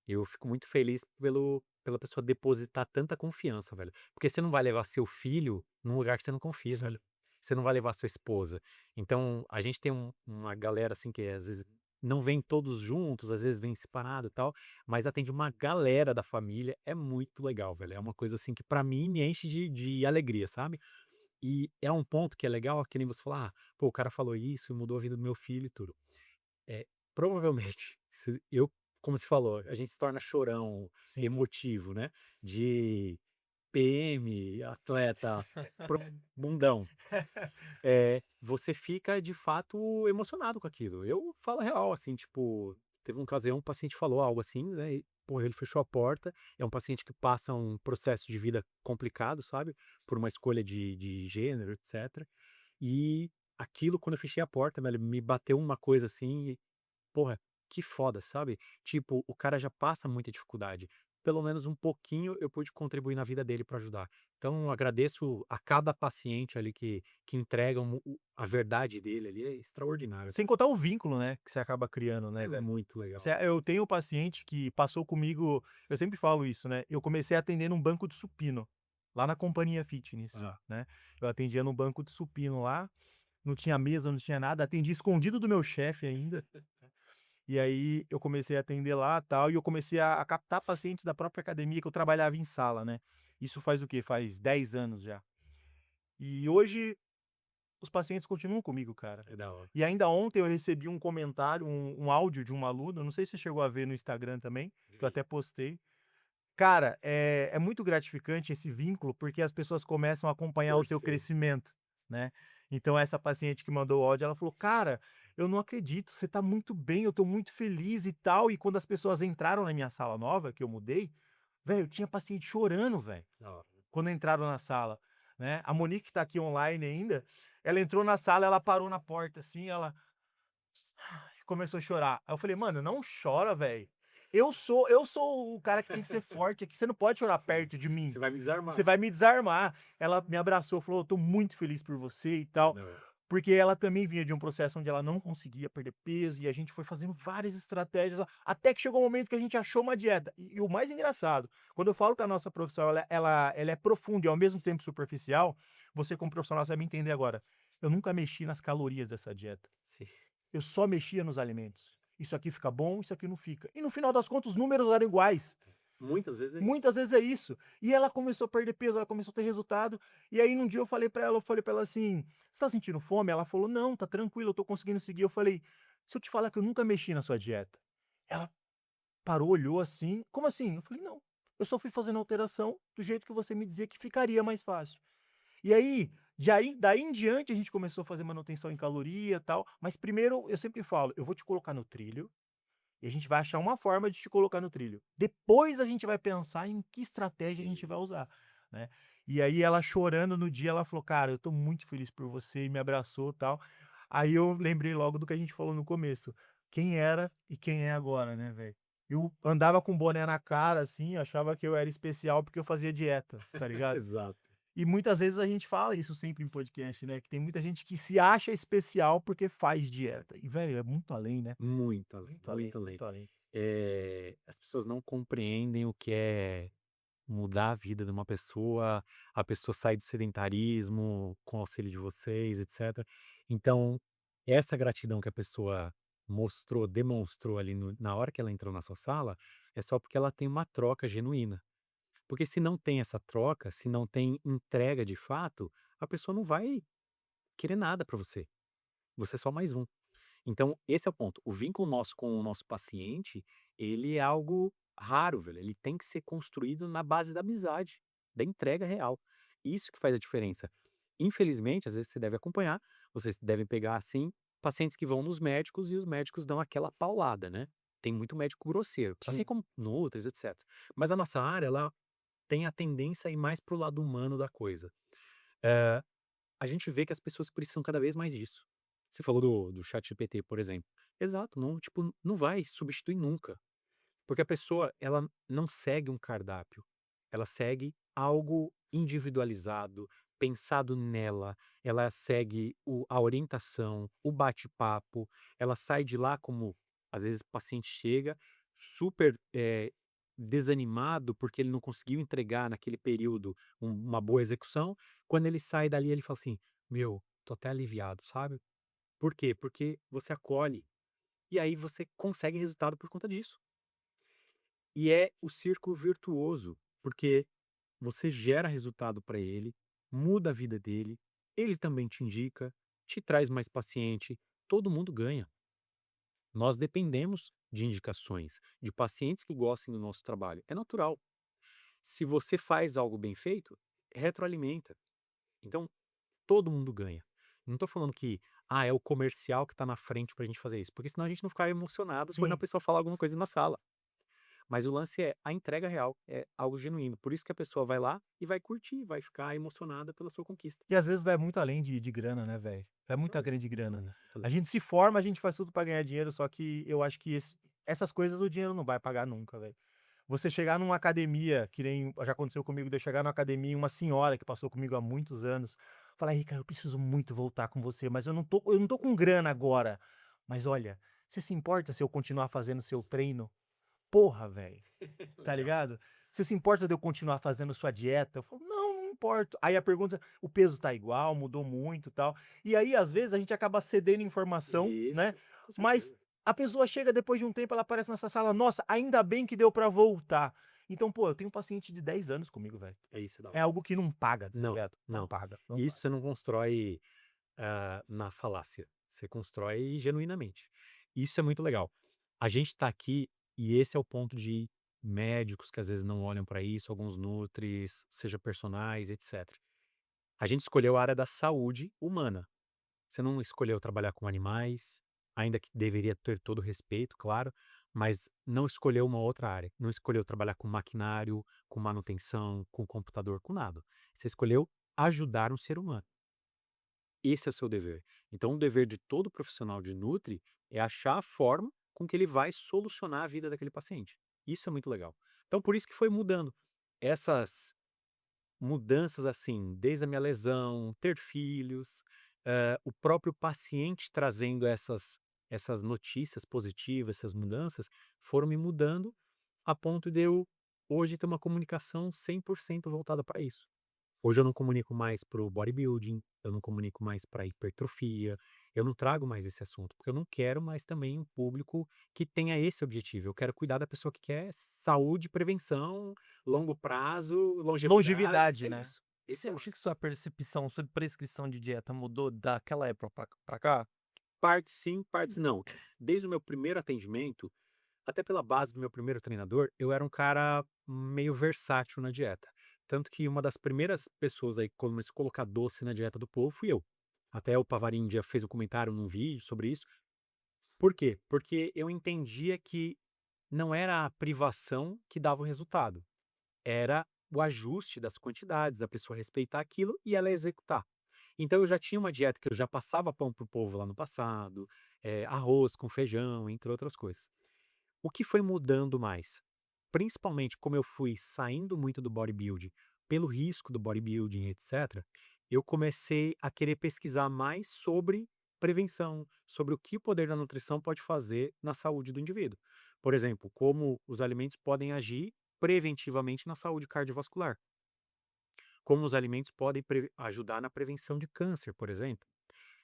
Eu fico muito feliz pela pessoa depositar tanta confiança, velho. Porque você não vai levar seu filho num lugar que você não confia, Sim. velho. Você não vai levar sua esposa. Então, a gente tem uma galera assim que às vezes não vem todos juntos, às vezes vem separado e tal, mas atende uma galera da família. É muito legal, velho. É uma coisa assim que pra mim me enche de alegria, sabe? E é um ponto que é legal, que nem você falar, ah, pô, o cara falou isso, mudou a vida do meu filho e tudo. É, provavelmente, se eu como você falou, a gente se torna chorão, Sim. emotivo, né, de PM, atleta, bundão. Você fica de fato emocionado com aquilo. Eu falo a real, assim, tipo, teve uma ocasião, um paciente falou algo assim, né, e, pô, ele fechou a porta, é um paciente que passa um processo de vida complicado, sabe, por uma escolha de gênero, etcétera. E aquilo, quando eu fechei a porta, velho, me bateu uma coisa assim. Porra, que foda, sabe? Tipo, o cara já passa muita dificuldade. Pelo menos um pouquinho eu pude contribuir na vida dele para ajudar. Então, eu agradeço a cada paciente ali que entrega a verdade dele ali, é extraordinário, Sem cara. contar o vínculo, né, que você acaba criando, né, É velho. muito legal. Eu tenho um paciente que passou comigo, eu sempre falo isso, né, eu comecei a atender num banco de supino, lá na Companhia Fitness, Ah, né. Eu atendia no banco de supino lá, não tinha mesa, não tinha nada, atendi escondido do meu chefe ainda. E aí eu comecei a atender lá, tal, e eu comecei a captar pacientes da própria academia que eu trabalhava em sala, né. Isso faz o quê? Faz 10 anos já. E hoje os pacientes continuam comigo, cara. é da hora. E ainda ontem eu recebi um comentário, um áudio de uma aluna, não sei se você chegou a ver no Instagram também, que eu até postei. Cara, é muito gratificante esse vínculo, porque as pessoas começam a acompanhar o teu Torcer. crescimento, né. Então essa paciente que mandou o áudio, ela falou: "Cara, eu não acredito, você tá muito bem, eu tô muito feliz e tal". E quando as pessoas entraram na minha sala nova, que eu mudei, velho, tinha paciente chorando, velho, Da hora. quando entraram na sala, né. A Monique que tá aqui online ainda, ela entrou na sala, ela parou na porta assim, ela começou a chorar. Aí eu falei, mano, não chora, velho. Eu sou o cara que tem que ser forte aqui. Você não pode chorar perto de mim. Você vai me desarmar. Você vai me desarmar. Ela me abraçou, falou, eu tô muito feliz por você e tal. Não. Porque ela também vinha de um processo onde ela não conseguia perder peso e a gente foi fazendo várias estratégias até que chegou um momento que a gente achou uma dieta. E o mais engraçado, quando eu falo que a nossa profissão ela é profunda e ao mesmo tempo superficial, você como profissional você vai me entender agora. Eu nunca mexi nas calorias dessa dieta. Sim. Eu só mexia nos alimentos. Isso aqui fica bom, isso aqui não fica. E no final das contas os números eram iguais. Muitas vezes é isso. Muitas vezes é isso. E ela começou a perder peso, ela começou a ter resultado. E aí, num dia eu falei pra ela assim, você tá sentindo fome? Ela falou, não, tá tranquilo, eu tô conseguindo seguir. Eu falei, se eu te falar que eu nunca mexi na sua dieta. Ela parou, olhou assim, como assim? Eu falei, não, eu só fui fazendo alteração do jeito que você me dizia que ficaria mais fácil. E aí, daí em diante, a gente começou a fazer manutenção em caloria e tal. Mas primeiro, eu sempre falo, eu vou te colocar no trilho, e a gente vai achar uma forma de te colocar no trilho. Depois a gente vai pensar em que estratégia a gente vai usar, né? E aí ela chorando no dia, ela falou, cara, eu tô muito feliz por você, e me abraçou e tal. Aí eu lembrei logo do que a gente falou no começo. Quem era e quem é agora, né, velho? Eu andava com boné na cara, assim, achava que eu era especial porque eu fazia dieta, tá ligado? Exato. E muitas vezes a gente fala isso sempre em podcast, né? Que tem muita gente que se acha especial porque faz dieta. E, velho, é muito além, né? Muito além, Muito além, muito além. muito além. As pessoas não compreendem o que é mudar a vida de uma pessoa, a pessoa sair do sedentarismo com o auxílio de vocês, etc. Então, essa gratidão que a pessoa mostrou, demonstrou ali na hora que ela entrou na sua sala, é só porque ela tem uma troca genuína. Porque se não tem essa troca, se não tem entrega de fato, a pessoa não vai querer nada pra você. Você é só mais um. Então, esse é o ponto. O vínculo nosso com o nosso paciente, ele é algo raro, velho. Ele tem que ser construído na base da amizade, da entrega real. Isso que faz a diferença. Infelizmente, às vezes você deve acompanhar, vocês devem pegar, assim, pacientes que vão nos médicos e os médicos dão aquela paulada, né? Tem muito médico grosseiro, assim Sim. como nutris, etc. Mas a nossa área, ela tem a tendência a ir mais pro lado humano da coisa. Eh, a gente vê que as pessoas precisam cada vez mais disso. Você falou do ChatGPT, por exemplo. Exato, não, tipo, não vai substituir nunca. Porque a pessoa, ela não segue um cardápio. Ela segue algo individualizado, pensado nela. Ela segue a orientação, o bate-papo. Ela sai de lá como, às vezes, o paciente chega super desanimado porque ele não conseguiu entregar naquele período uma boa execução. Quando ele sai dali, ele fala assim: Meu, tô até aliviado, sabe? Por quê? Porque você acolhe e aí você consegue resultado por conta disso. E é o círculo virtuoso, porque você gera resultado para ele, muda a vida dele, ele também te indica, te traz mais paciente, todo mundo ganha. Nós dependemos de indicações, de pacientes que gostem do nosso trabalho. É natural. Se você faz algo bem feito, retroalimenta. Então, todo mundo ganha. Não tô falando que, é o comercial que tá na frente pra gente fazer isso, porque senão a gente não fica emocionado quando a Sim. pessoa fala alguma coisa na sala. Mas o lance é a entrega real, é algo genuíno. Por isso que a pessoa vai lá e vai curtir, vai ficar emocionada pela sua conquista. E às vezes vai muito além de grana, né, velho? Vai muito Muito, além de grana. muito A além. gente se forma, a gente faz tudo pra ganhar dinheiro, só que eu acho que essas coisas o dinheiro não vai pagar nunca, velho. Você chegar numa academia, que nem já aconteceu comigo, de eu chegar numa academia e uma senhora que passou comigo há muitos anos, falar, Rica, eu preciso muito voltar com você, mas eu não tô com grana agora. Mas olha, você se importa se eu continuar fazendo seu treino? Porra, velho. Tá ligado? Você se importa de eu continuar fazendo sua dieta? Eu falo, não, não importo. Aí a pergunta, o peso tá igual, mudou muito e tal. E aí, às vezes, a gente acaba cedendo informação, né? Isso, com Mas certeza. a pessoa chega depois de um tempo, ela aparece nessa sala, nossa, ainda bem que deu pra voltar. Então, pô, eu tenho um paciente de 10 anos comigo, velho. É isso, da É hora. algo que não paga, tá Não, ligado? Não não. paga, não Isso paga. você não constrói na falácia. Você constrói genuinamente. Isso é muito legal. A gente tá aqui e esse é o ponto de médicos que às vezes não olham para isso, alguns nutris, seja personais, etc. A gente escolheu a área da saúde humana. Você não escolheu trabalhar com animais, ainda que deveria ter todo o respeito, claro, mas não escolheu uma outra área. Não escolheu trabalhar com maquinário, com manutenção, com computador, com nada. Você escolheu ajudar um ser humano. esse é o seu dever. Então, o dever de todo profissional de nutri é achar a forma com que ele vai solucionar a vida daquele paciente. Isso é muito legal. Então, por isso que foi mudando. Essas mudanças, assim, desde a minha lesão, ter filhos, o próprio paciente trazendo essas notícias positivas, essas mudanças, foram me mudando a ponto de eu hoje ter uma comunicação 100% voltada para isso. Hoje eu não comunico mais para o bodybuilding, eu não comunico mais para hipertrofia, eu não trago mais esse assunto, porque eu não quero mais também um público que tenha esse objetivo. Eu quero cuidar da pessoa que quer saúde, prevenção, longo prazo, longevidade. Longevidade, É né? isso. E Esse você é o acha que sua percepção sobre prescrição de dieta mudou daquela época pra cá? Partes sim, partes não. Desde o meu primeiro atendimento, até pela base do meu primeiro treinador, eu era um cara meio versátil na dieta. Tanto que uma das primeiras pessoas aí que começou a colocar doce na dieta do povo fui eu. Até o Pavarin um dia fez um comentário num vídeo sobre isso. Por quê? Porque eu entendia que não era a privação que dava o resultado, era o ajuste das quantidades, a pessoa respeitar aquilo e ela executar. Então eu já tinha uma dieta que eu já passava pão pro povo lá no passado, arroz com feijão, entre outras coisas. O que foi mudando mais? Principalmente como eu fui saindo muito do bodybuilding, pelo risco do bodybuilding, etc., eu comecei a querer pesquisar mais sobre prevenção, sobre o que o poder da nutrição pode fazer na saúde do indivíduo. Por exemplo, como os alimentos podem agir preventivamente na saúde cardiovascular, como os alimentos podem ajudar na prevenção de câncer, por exemplo.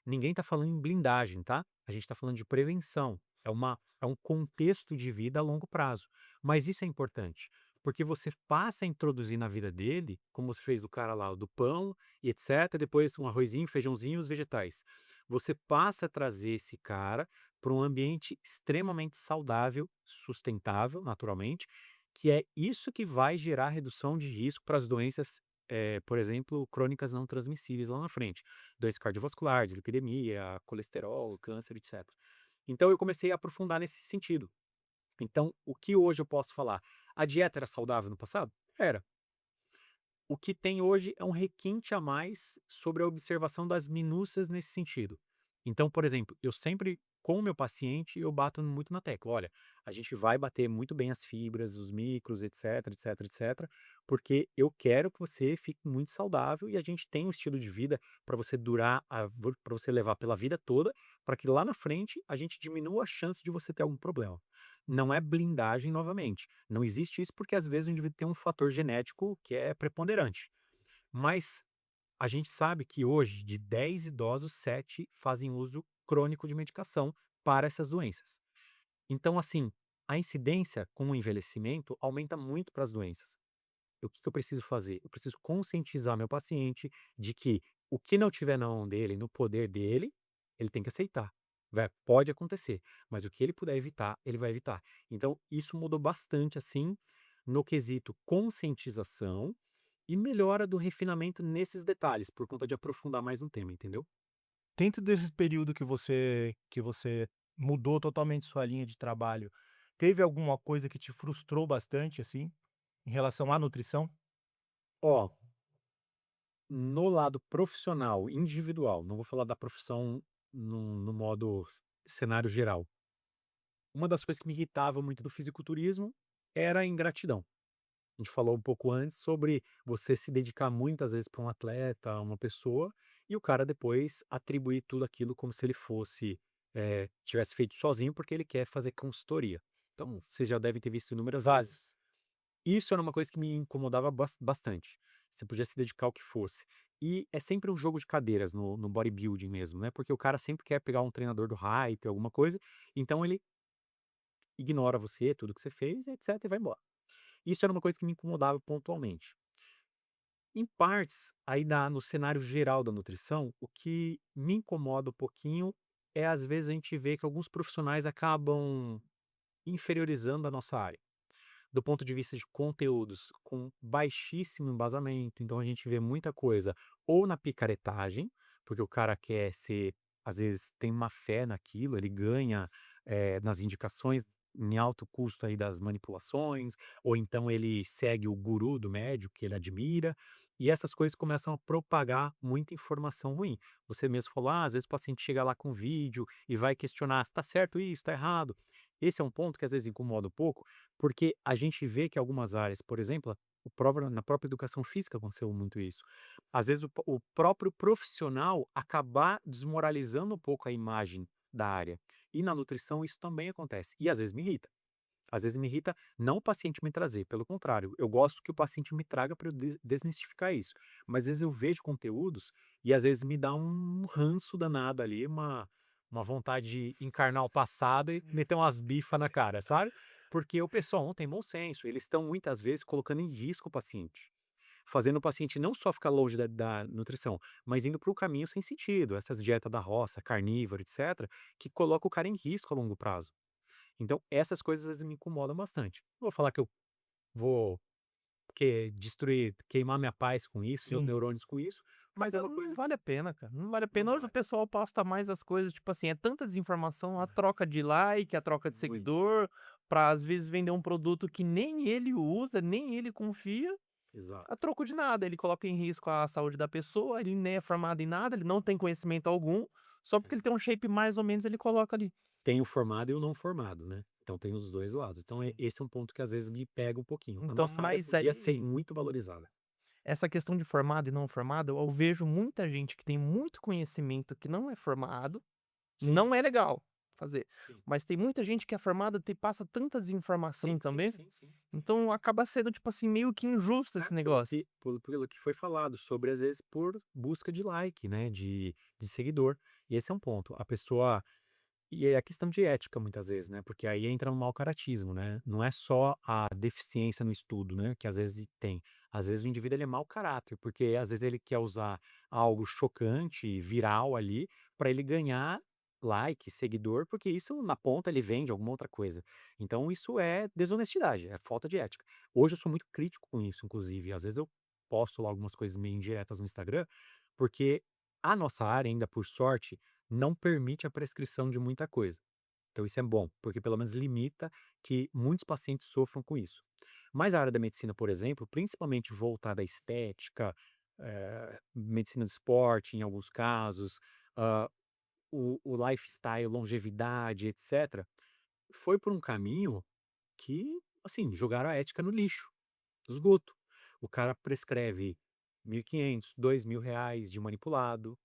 Ninguém está falando em blindagem, tá? A gente está falando de prevenção. É um contexto de vida a longo prazo. Mas isso é importante, porque você passa a introduzir na vida dele, como você fez do cara lá, o do pão e etc., depois um arrozinho, feijãozinho e os vegetais. Você passa a trazer esse cara para um ambiente extremamente saudável, sustentável, naturalmente, que é isso que vai gerar redução de risco para as doenças, por exemplo, crônicas não transmissíveis lá na frente. Doenças cardiovasculares, lipidemia, colesterol, câncer, etc. Então eu comecei a aprofundar nesse sentido. Então, o que hoje eu posso falar? A dieta era saudável no passado? Era. O que tem hoje é um requinte a mais sobre a observação das minúcias nesse sentido. Então, por exemplo, eu sempre, com o meu paciente, eu bato muito na tecla. Olha, a gente vai bater muito bem as fibras, os micros, etc, etc, etc, porque eu quero que você fique muito saudável e a gente tem um estilo de vida para você durar, para você levar pela vida toda, para que lá na frente a gente diminua a chance de você ter algum problema. Não é blindagem novamente. Não existe isso porque às vezes o indivíduo tem um fator genético que é preponderante. Mas a gente sabe que hoje, de 10 idosos, 7 fazem uso crônico de medicação para essas doenças. Então, assim, a incidência com o envelhecimento aumenta muito para as doenças. O que que eu preciso fazer? Eu preciso conscientizar meu paciente de que o que não tiver na mão dele, no poder dele, ele tem que aceitar. Pode acontecer, mas o que ele puder evitar, ele vai evitar. Então, isso mudou bastante, assim, no quesito conscientização e melhora do refinamento nesses detalhes, por conta de aprofundar mais no tema, entendeu? Dentro desse período que você mudou totalmente sua linha de trabalho, teve alguma coisa que te frustrou bastante, assim, em relação à nutrição? Ó, no lado profissional, individual, não vou falar da profissão no modo cenário geral. Uma das coisas que me irritava muito do fisiculturismo era a ingratidão. A gente falou um pouco antes sobre você se dedicar muitas vezes para um atleta, uma pessoa, e o cara depois atribuir tudo aquilo como se ele fosse, tivesse feito sozinho porque ele quer fazer consultoria. Então, vocês já devem ter visto inúmeras vezes. Vaz. Isso era uma coisa que me incomodava bastante. Você podia se dedicar ao que fosse. E é sempre um jogo de cadeiras no bodybuilding mesmo, né? Porque o cara sempre quer pegar um treinador do hype, alguma coisa, então ele ignora você, tudo que você fez, etc, e vai embora. Isso era uma coisa que me incomodava pontualmente. Em partes, aí no cenário geral da nutrição, o que me incomoda um pouquinho é, às vezes, a gente vê que alguns profissionais acabam inferiorizando a nossa área, do ponto de vista de conteúdos com baixíssimo embasamento. Então a gente vê muita coisa ou na picaretagem, porque o cara quer ser, às vezes tem uma fé naquilo, ele ganha nas indicações em alto custo aí das manipulações, ou então ele segue o guru do médico que ele admira, E essas coisas começam a propagar muita informação ruim. Você mesmo falou, às vezes o paciente chega lá com vídeo e vai questionar se tá certo isso, tá errado. Esse é um ponto que às vezes incomoda um pouco, porque a gente vê que algumas áreas, por exemplo, na própria educação física aconteceu muito isso. Às vezes o próprio profissional acabar desmoralizando um pouco a imagem da área. E na nutrição isso também acontece. E às vezes me irrita. Às vezes me irrita não o paciente me trazer, pelo contrário, eu gosto que o paciente me traga para eu desmistificar isso. Mas às vezes eu vejo conteúdos e às vezes me dá um ranço danado ali, uma vontade de encarnar o passado e meter umas bifas na cara, sabe? Porque o pessoal não tem bom senso, eles estão muitas vezes colocando em risco o paciente. Fazendo o paciente não só ficar longe da nutrição, mas indo para o caminho sem sentido, essas dietas da roça, carnívora, etc., que coloca o cara em risco a longo prazo. Então, essas coisas às vezes me incomodam bastante. Não vou falar que eu vou destruir, queimar minha paz com isso, meus Sim. neurônios com isso, mas é uma Não coisa vale a pena, cara. Não vale a que não pena. Hoje o vale. pessoal posta mais as coisas, tipo assim, é tanta desinformação, a troca de like, a troca de Muito. seguidor, pra às vezes vender um produto que nem ele usa, nem ele confia, Exato. a troco de nada. Ele coloca em risco a saúde da pessoa, ele nem é formado em nada, ele não tem conhecimento algum, só porque ele tem um shape mais ou menos, ele coloca ali. Tem o formado e o não formado, né? Então tem os dois lados. Então esse é um ponto que às vezes me pega um pouquinho. A Então, nossa área mas podia ser aí, muito valorizada. essa questão de formado e não formado, eu vejo muita gente que tem muito conhecimento que não é formado. Sim, Não é legal fazer, sim. mas tem muita gente que é formada e passa tanta desinformação Sim, sim, também, sim, sim. então acaba sendo, tipo assim, meio que injusto É, esse negócio. pelo que foi falado sobre, às vezes, por busca de like, né? De seguidor. E esse é um ponto. A pessoa. E é a questão de ética, muitas vezes, né? Porque aí entra no mau caratismo, né? Não é só a deficiência no estudo, né? Que às vezes tem. Às vezes o indivíduo ele é mau caráter, porque às vezes ele quer usar algo chocante, viral ali, para ele ganhar like, seguidor, porque isso na ponta ele vende alguma outra coisa. Então isso é desonestidade, é falta de ética. Hoje eu sou muito crítico com isso, inclusive. Às vezes eu posto lá algumas coisas meio indiretas no Instagram, porque a nossa área, ainda por sorte, não permite a prescrição de muita coisa. Então isso é bom, porque pelo menos limita que muitos pacientes sofram com isso. Mas a área da medicina, por exemplo, principalmente voltada à estética, medicina do esporte, em alguns casos, ah, o lifestyle, longevidade, etc., foi por um caminho que, assim, jogaram a ética no lixo, no esgoto. O cara prescreve 1.500, R$ 2.000 de manipulado,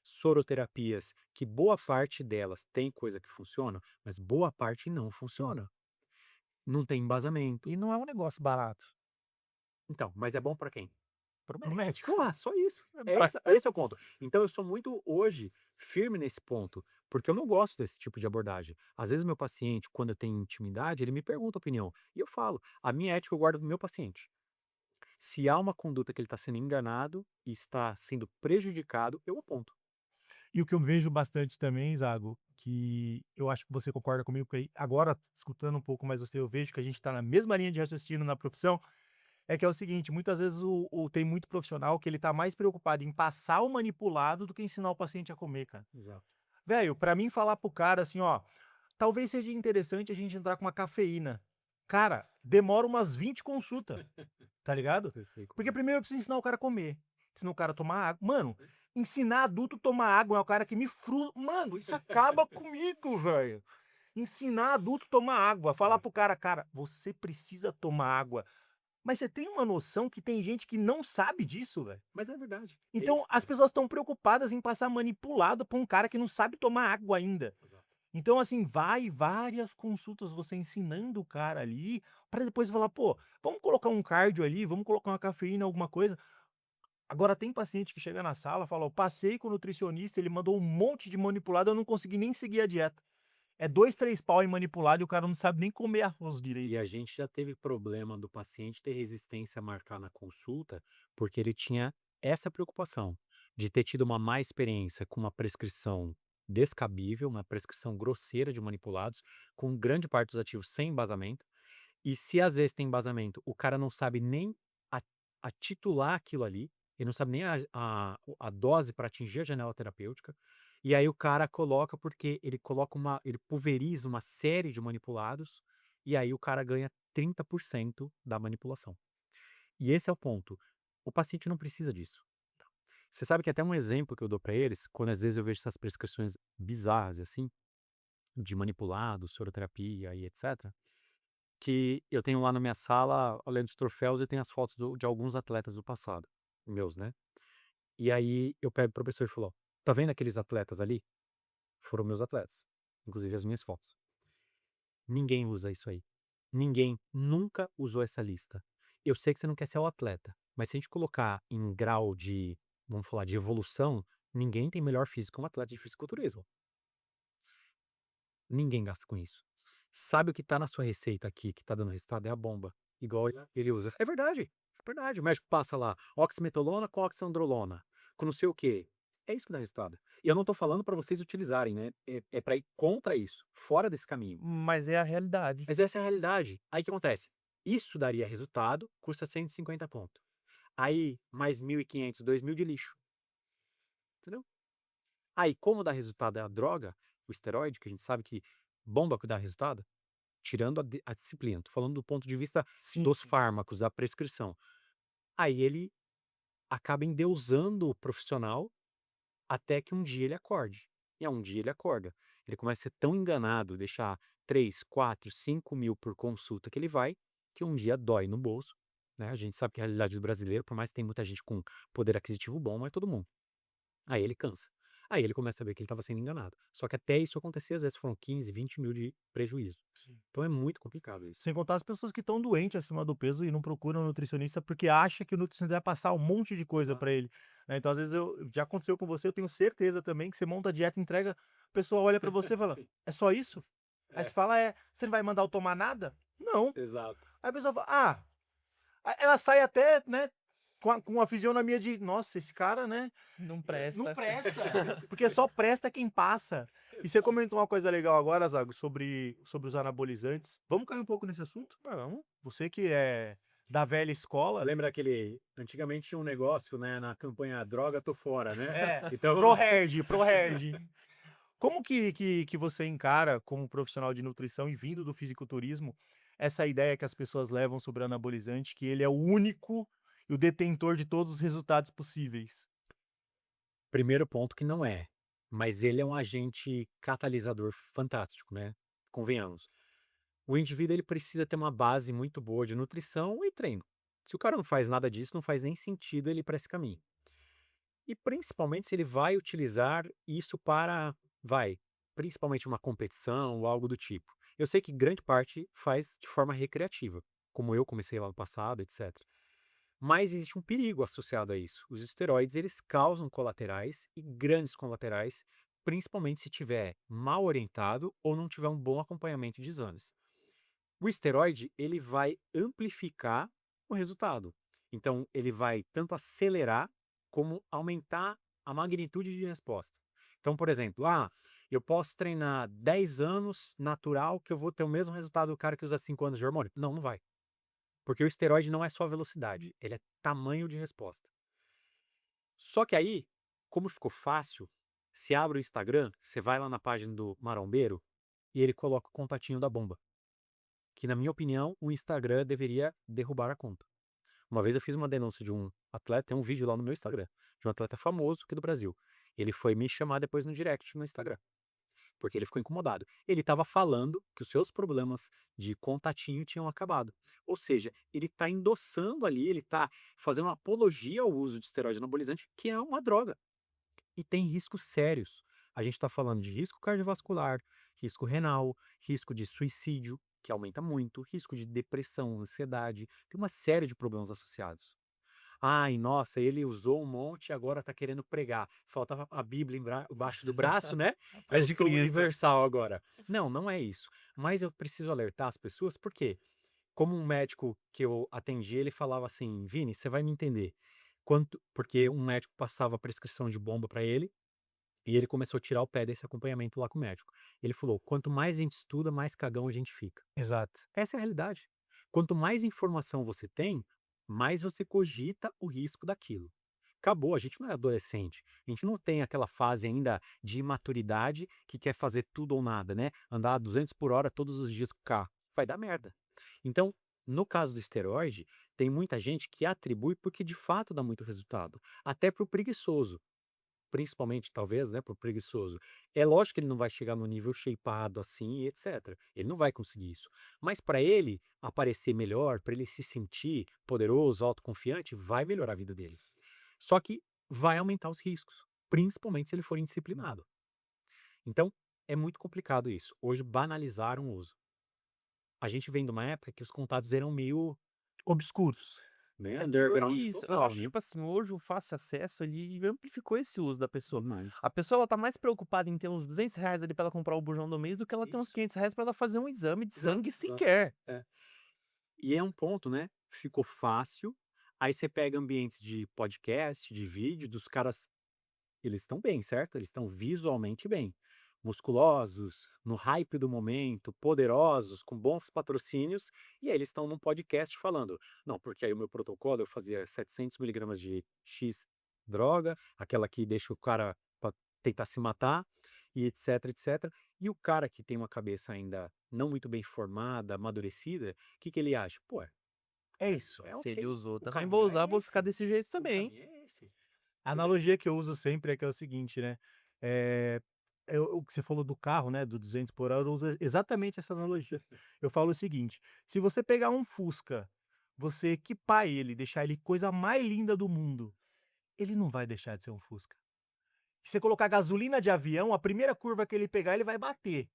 soroterapias, que boa parte delas tem coisa que funciona, mas boa parte não funciona. Não tem embasamento. E não é um negócio barato. Então, mas é bom pra quem? Pro médico. Só isso. Pra- Esse é o ponto. Então eu sou muito hoje firme nesse ponto, porque eu não gosto desse tipo de abordagem. Às vezes meu paciente, quando eu tenho intimidade, ele me pergunta a opinião, e eu falo, a minha ética eu guardo do meu paciente. Se há uma conduta que ele está sendo enganado e está sendo prejudicado, eu aponto. E o que eu vejo bastante também, Zago, que eu acho que você concorda comigo, porque agora, escutando um pouco mais você, eu vejo que a gente está na mesma linha de raciocínio na profissão, é que é o seguinte, muitas vezes tem muito profissional que ele tá mais preocupado em passar o manipulado do que ensinar o paciente a comer, cara. Exato. Velho, pra mim falar pro cara assim, ó, talvez seja interessante a gente entrar com uma cafeína. Cara, demora umas 20 consultas, tá ligado? Eu sei como Porque é. primeiro eu preciso ensinar o cara a comer, ensinar o cara a tomar água. Mano, ensinar adulto a tomar água é o cara que me frustra. Mano, isso acaba comigo, velho. Ensinar adulto a tomar água. Falar pro cara, cara, você precisa tomar água. Mas você tem uma noção que tem gente que não sabe disso, velho? Mas é verdade. É Então isso, as cara. pessoas estão preocupadas em passar manipulado pra um cara que não sabe tomar água ainda. Exato. Então, assim, vai várias consultas você ensinando o cara ali, para depois falar, pô, vamos colocar um cardio ali, vamos colocar uma cafeína, alguma coisa. Agora, tem paciente que chega na sala e fala, ó, passei com o nutricionista, ele mandou um monte de manipulado, eu não consegui nem seguir a dieta. É 2, 3 pau em manipulado e o cara não sabe nem comer arroz E direito. a gente já teve problema do paciente ter resistência a marcar na consulta, porque ele tinha essa preocupação de ter tido uma má experiência com uma prescrição descabível, uma prescrição grosseira de manipulados, com grande parte dos ativos sem embasamento. E se às vezes tem embasamento, o cara não sabe nem a, a titular aquilo ali, ele não sabe nem a dose para atingir a janela terapêutica. E aí o cara coloca, porque ele pulveriza uma série de manipulados, e aí o cara ganha 30% da manipulação. E esse é o ponto. O paciente não precisa disso. Você sabe que até um exemplo que eu dou pra eles, quando às vezes eu vejo essas prescrições bizarras assim, de manipulado, soroterapia e etc, que eu tenho lá na minha sala, além dos troféus, eu tenho as fotos de alguns atletas do passado, meus, né? E aí eu pego pro professor e falo, ó, tá vendo aqueles atletas ali? Foram meus atletas, inclusive as minhas fotos. Ninguém usa isso aí. Ninguém nunca usou essa lista. Eu sei que você não quer ser o atleta, mas se a gente colocar em grau de, vamos falar, de evolução, ninguém tem melhor físico que um atleta de fisiculturismo. Ninguém gasta com isso. Sabe o que tá na sua receita aqui, que tá dando resultado? É a bomba. Igual ele usa. É verdade. É verdade. O médico passa lá oximetolona com oxandrolona, com não sei o quê. É isso que dá resultado. E eu não tô falando pra vocês utilizarem, né? É pra ir contra isso, fora desse caminho. Mas é a realidade. Mas essa é a realidade. Aí o que acontece? Isso daria resultado, custa 150 pontos. Aí, mais 1.500, 2.000 de lixo. Entendeu? Aí, como dá resultado é a droga, o esteroide, que a gente sabe que bomba que dá resultado, tirando a disciplina, tô falando do ponto de vista Sim. dos fármacos, da prescrição. Aí ele acaba endeusando o profissional até que um dia ele acorde. E um dia ele acorda. Ele começa a ser tão enganado, deixar 3, 4, 5 mil por consulta que ele vai, que um dia dói no bolso. Né? A gente sabe que a realidade do brasileiro, por mais que tem muita gente com poder aquisitivo bom, não é todo mundo. Aí ele cansa. Aí ele começa a ver que ele estava sendo enganado. Só que até isso acontecer, às vezes foram 15, 20 mil de prejuízo. Sim. Então é muito complicado isso. Sem contar as pessoas que estão doentes acima do peso e não procuram um nutricionista porque acha que o nutricionista vai passar um monte de coisa pra ele, né. Então, às vezes, já aconteceu com você, eu tenho certeza também que você monta a dieta, entrega, a pessoa olha pra você e fala: Sim. "É só isso?" Aí você fala: "É, você não vai mandar eu tomar nada?" "Não." Exato. Aí a pessoa fala: "Ah." Aí ela sai até, né, com a fisionomia de: "Nossa, esse cara, né, Não não presta. presta." Porque só presta quem passa. E você comentou uma coisa legal agora, Zago, sobre os anabolizantes. Vamos cair um pouco nesse assunto? Vamos. Você que é da velha escola. Lembra aquele. Antigamente tinha um negócio, né? Na campanha Droga, tô fora, né? É, Então. ProHerd. Como que você encara, como profissional de nutrição e vindo do fisiculturismo, essa ideia que as pessoas levam sobre o anabolizante, que ele é o único e o detentor de todos os resultados possíveis? Primeiro ponto que não é. Mas ele é um agente catalisador fantástico, né? Convenhamos. O indivíduo ele precisa ter uma base muito boa de nutrição e treino. Se o cara não faz nada disso, não faz nem sentido ele ir para esse caminho. E principalmente se ele vai utilizar isso para, principalmente uma competição ou algo do tipo. Eu sei que grande parte faz de forma recreativa, como eu comecei lá no passado, etc. Mas existe um perigo associado a isso. Os esteroides, eles causam colaterais e grandes colaterais, principalmente se tiver mal orientado ou não tiver um bom acompanhamento de exames. O esteroide, ele vai amplificar o resultado. Então, ele vai tanto acelerar como aumentar a magnitude de resposta. Então, por exemplo, eu posso treinar 10 anos natural que eu vou ter o mesmo resultado do cara que usa 5 anos de hormônio? Não, não vai. Porque o esteroide não é só velocidade, ele é tamanho de resposta. Só que aí, como ficou fácil, se abre o Instagram, você vai lá na página do marombeiro e ele coloca o contatinho da bomba. Que, na minha opinião, o Instagram deveria derrubar a conta. Uma vez eu fiz uma denúncia de um atleta, tem um vídeo lá no meu Instagram, de um atleta famoso aqui do Brasil. Ele foi me chamar depois no direct no Instagram, porque ele ficou incomodado. Ele estava falando que os seus problemas de contatinho tinham acabado. Ou seja, ele está endossando ali, ele está fazendo uma apologia ao uso de esteroide anabolizante, que é uma droga. E tem riscos sérios. A gente está falando de risco cardiovascular, risco renal, risco de suicídio, que aumenta muito, risco de depressão, ansiedade, tem uma série de problemas associados. Ai, nossa, ele usou um monte e agora está querendo pregar. Faltava a Bíblia embaixo do braço, né? Eu sou universal agora. Não, não é isso. Mas eu preciso alertar as pessoas porque, como um médico que eu atendi, ele falava assim: Vini, você vai me entender. Porque um médico passava a prescrição de bomba para ele e ele começou a tirar o pé desse acompanhamento lá com o médico. Ele falou: quanto mais a gente estuda, mais cagão a gente fica. Exato. Essa é a realidade. Quanto mais informação você tem, mais você cogita o risco daquilo. Acabou, a gente não é adolescente. A gente não tem aquela fase ainda de imaturidade que quer fazer tudo ou nada, né? Andar a 200 por hora todos os dias com o carro. Vai dar merda. Então, No caso do esteroide, tem muita gente que atribui porque de fato dá muito resultado, até pro preguiçoso. Principalmente, talvez, né, pro preguiçoso. É lógico que ele não vai chegar no nível shapeado assim e etc. Ele não vai conseguir isso. Mas para ele aparecer melhor, para ele se sentir poderoso, autoconfiante, vai melhorar a vida dele. Só que vai aumentar os riscos, principalmente se ele for indisciplinado. Então, é muito complicado isso. Hoje banalizaram o uso. A gente vem de uma época que os contatos eram meio, Obscuros. né, É tipo underground isso, eu total, acho, né? tipo assim, hoje o fácil acesso ele amplificou esse uso da pessoa. Demais. A pessoa ela tá mais preocupada em ter uns R$ 200 ali pra ela comprar o bujão do mês do que ela ter uns Isso. R$ 500 pra ela fazer um exame de Exato, sangue exato. sequer. É. E é um ponto, né? Ficou fácil. Aí você pega ambientes de podcast, de vídeo, dos caras, eles estão bem, certo? Eles estão visualmente bem. Musculosos, no hype do momento, poderosos, com bons patrocínios, e aí eles estão num podcast falando, não, porque aí o meu protocolo eu fazia 700 miligramas de X droga, aquela que deixa o cara pra tentar se matar, e etc, etc. E o cara que tem uma cabeça ainda não muito bem formada, amadurecida, o que que ele acha? Pô, É isso. é Se ele ok. usou, O também vou caminho é usar, vou esse. ficar desse jeito O também. caminho é esse. A analogia que eu uso sempre é que é o seguinte, né? É, o que você falou do carro, né? Do 200 por hora, eu uso exatamente essa analogia. Eu falo o seguinte: se você pegar um Fusca, você equipar ele, deixar ele coisa mais linda do mundo, ele não vai deixar de ser um Fusca. Se você colocar gasolina de avião, a primeira curva que ele pegar, ele vai bater.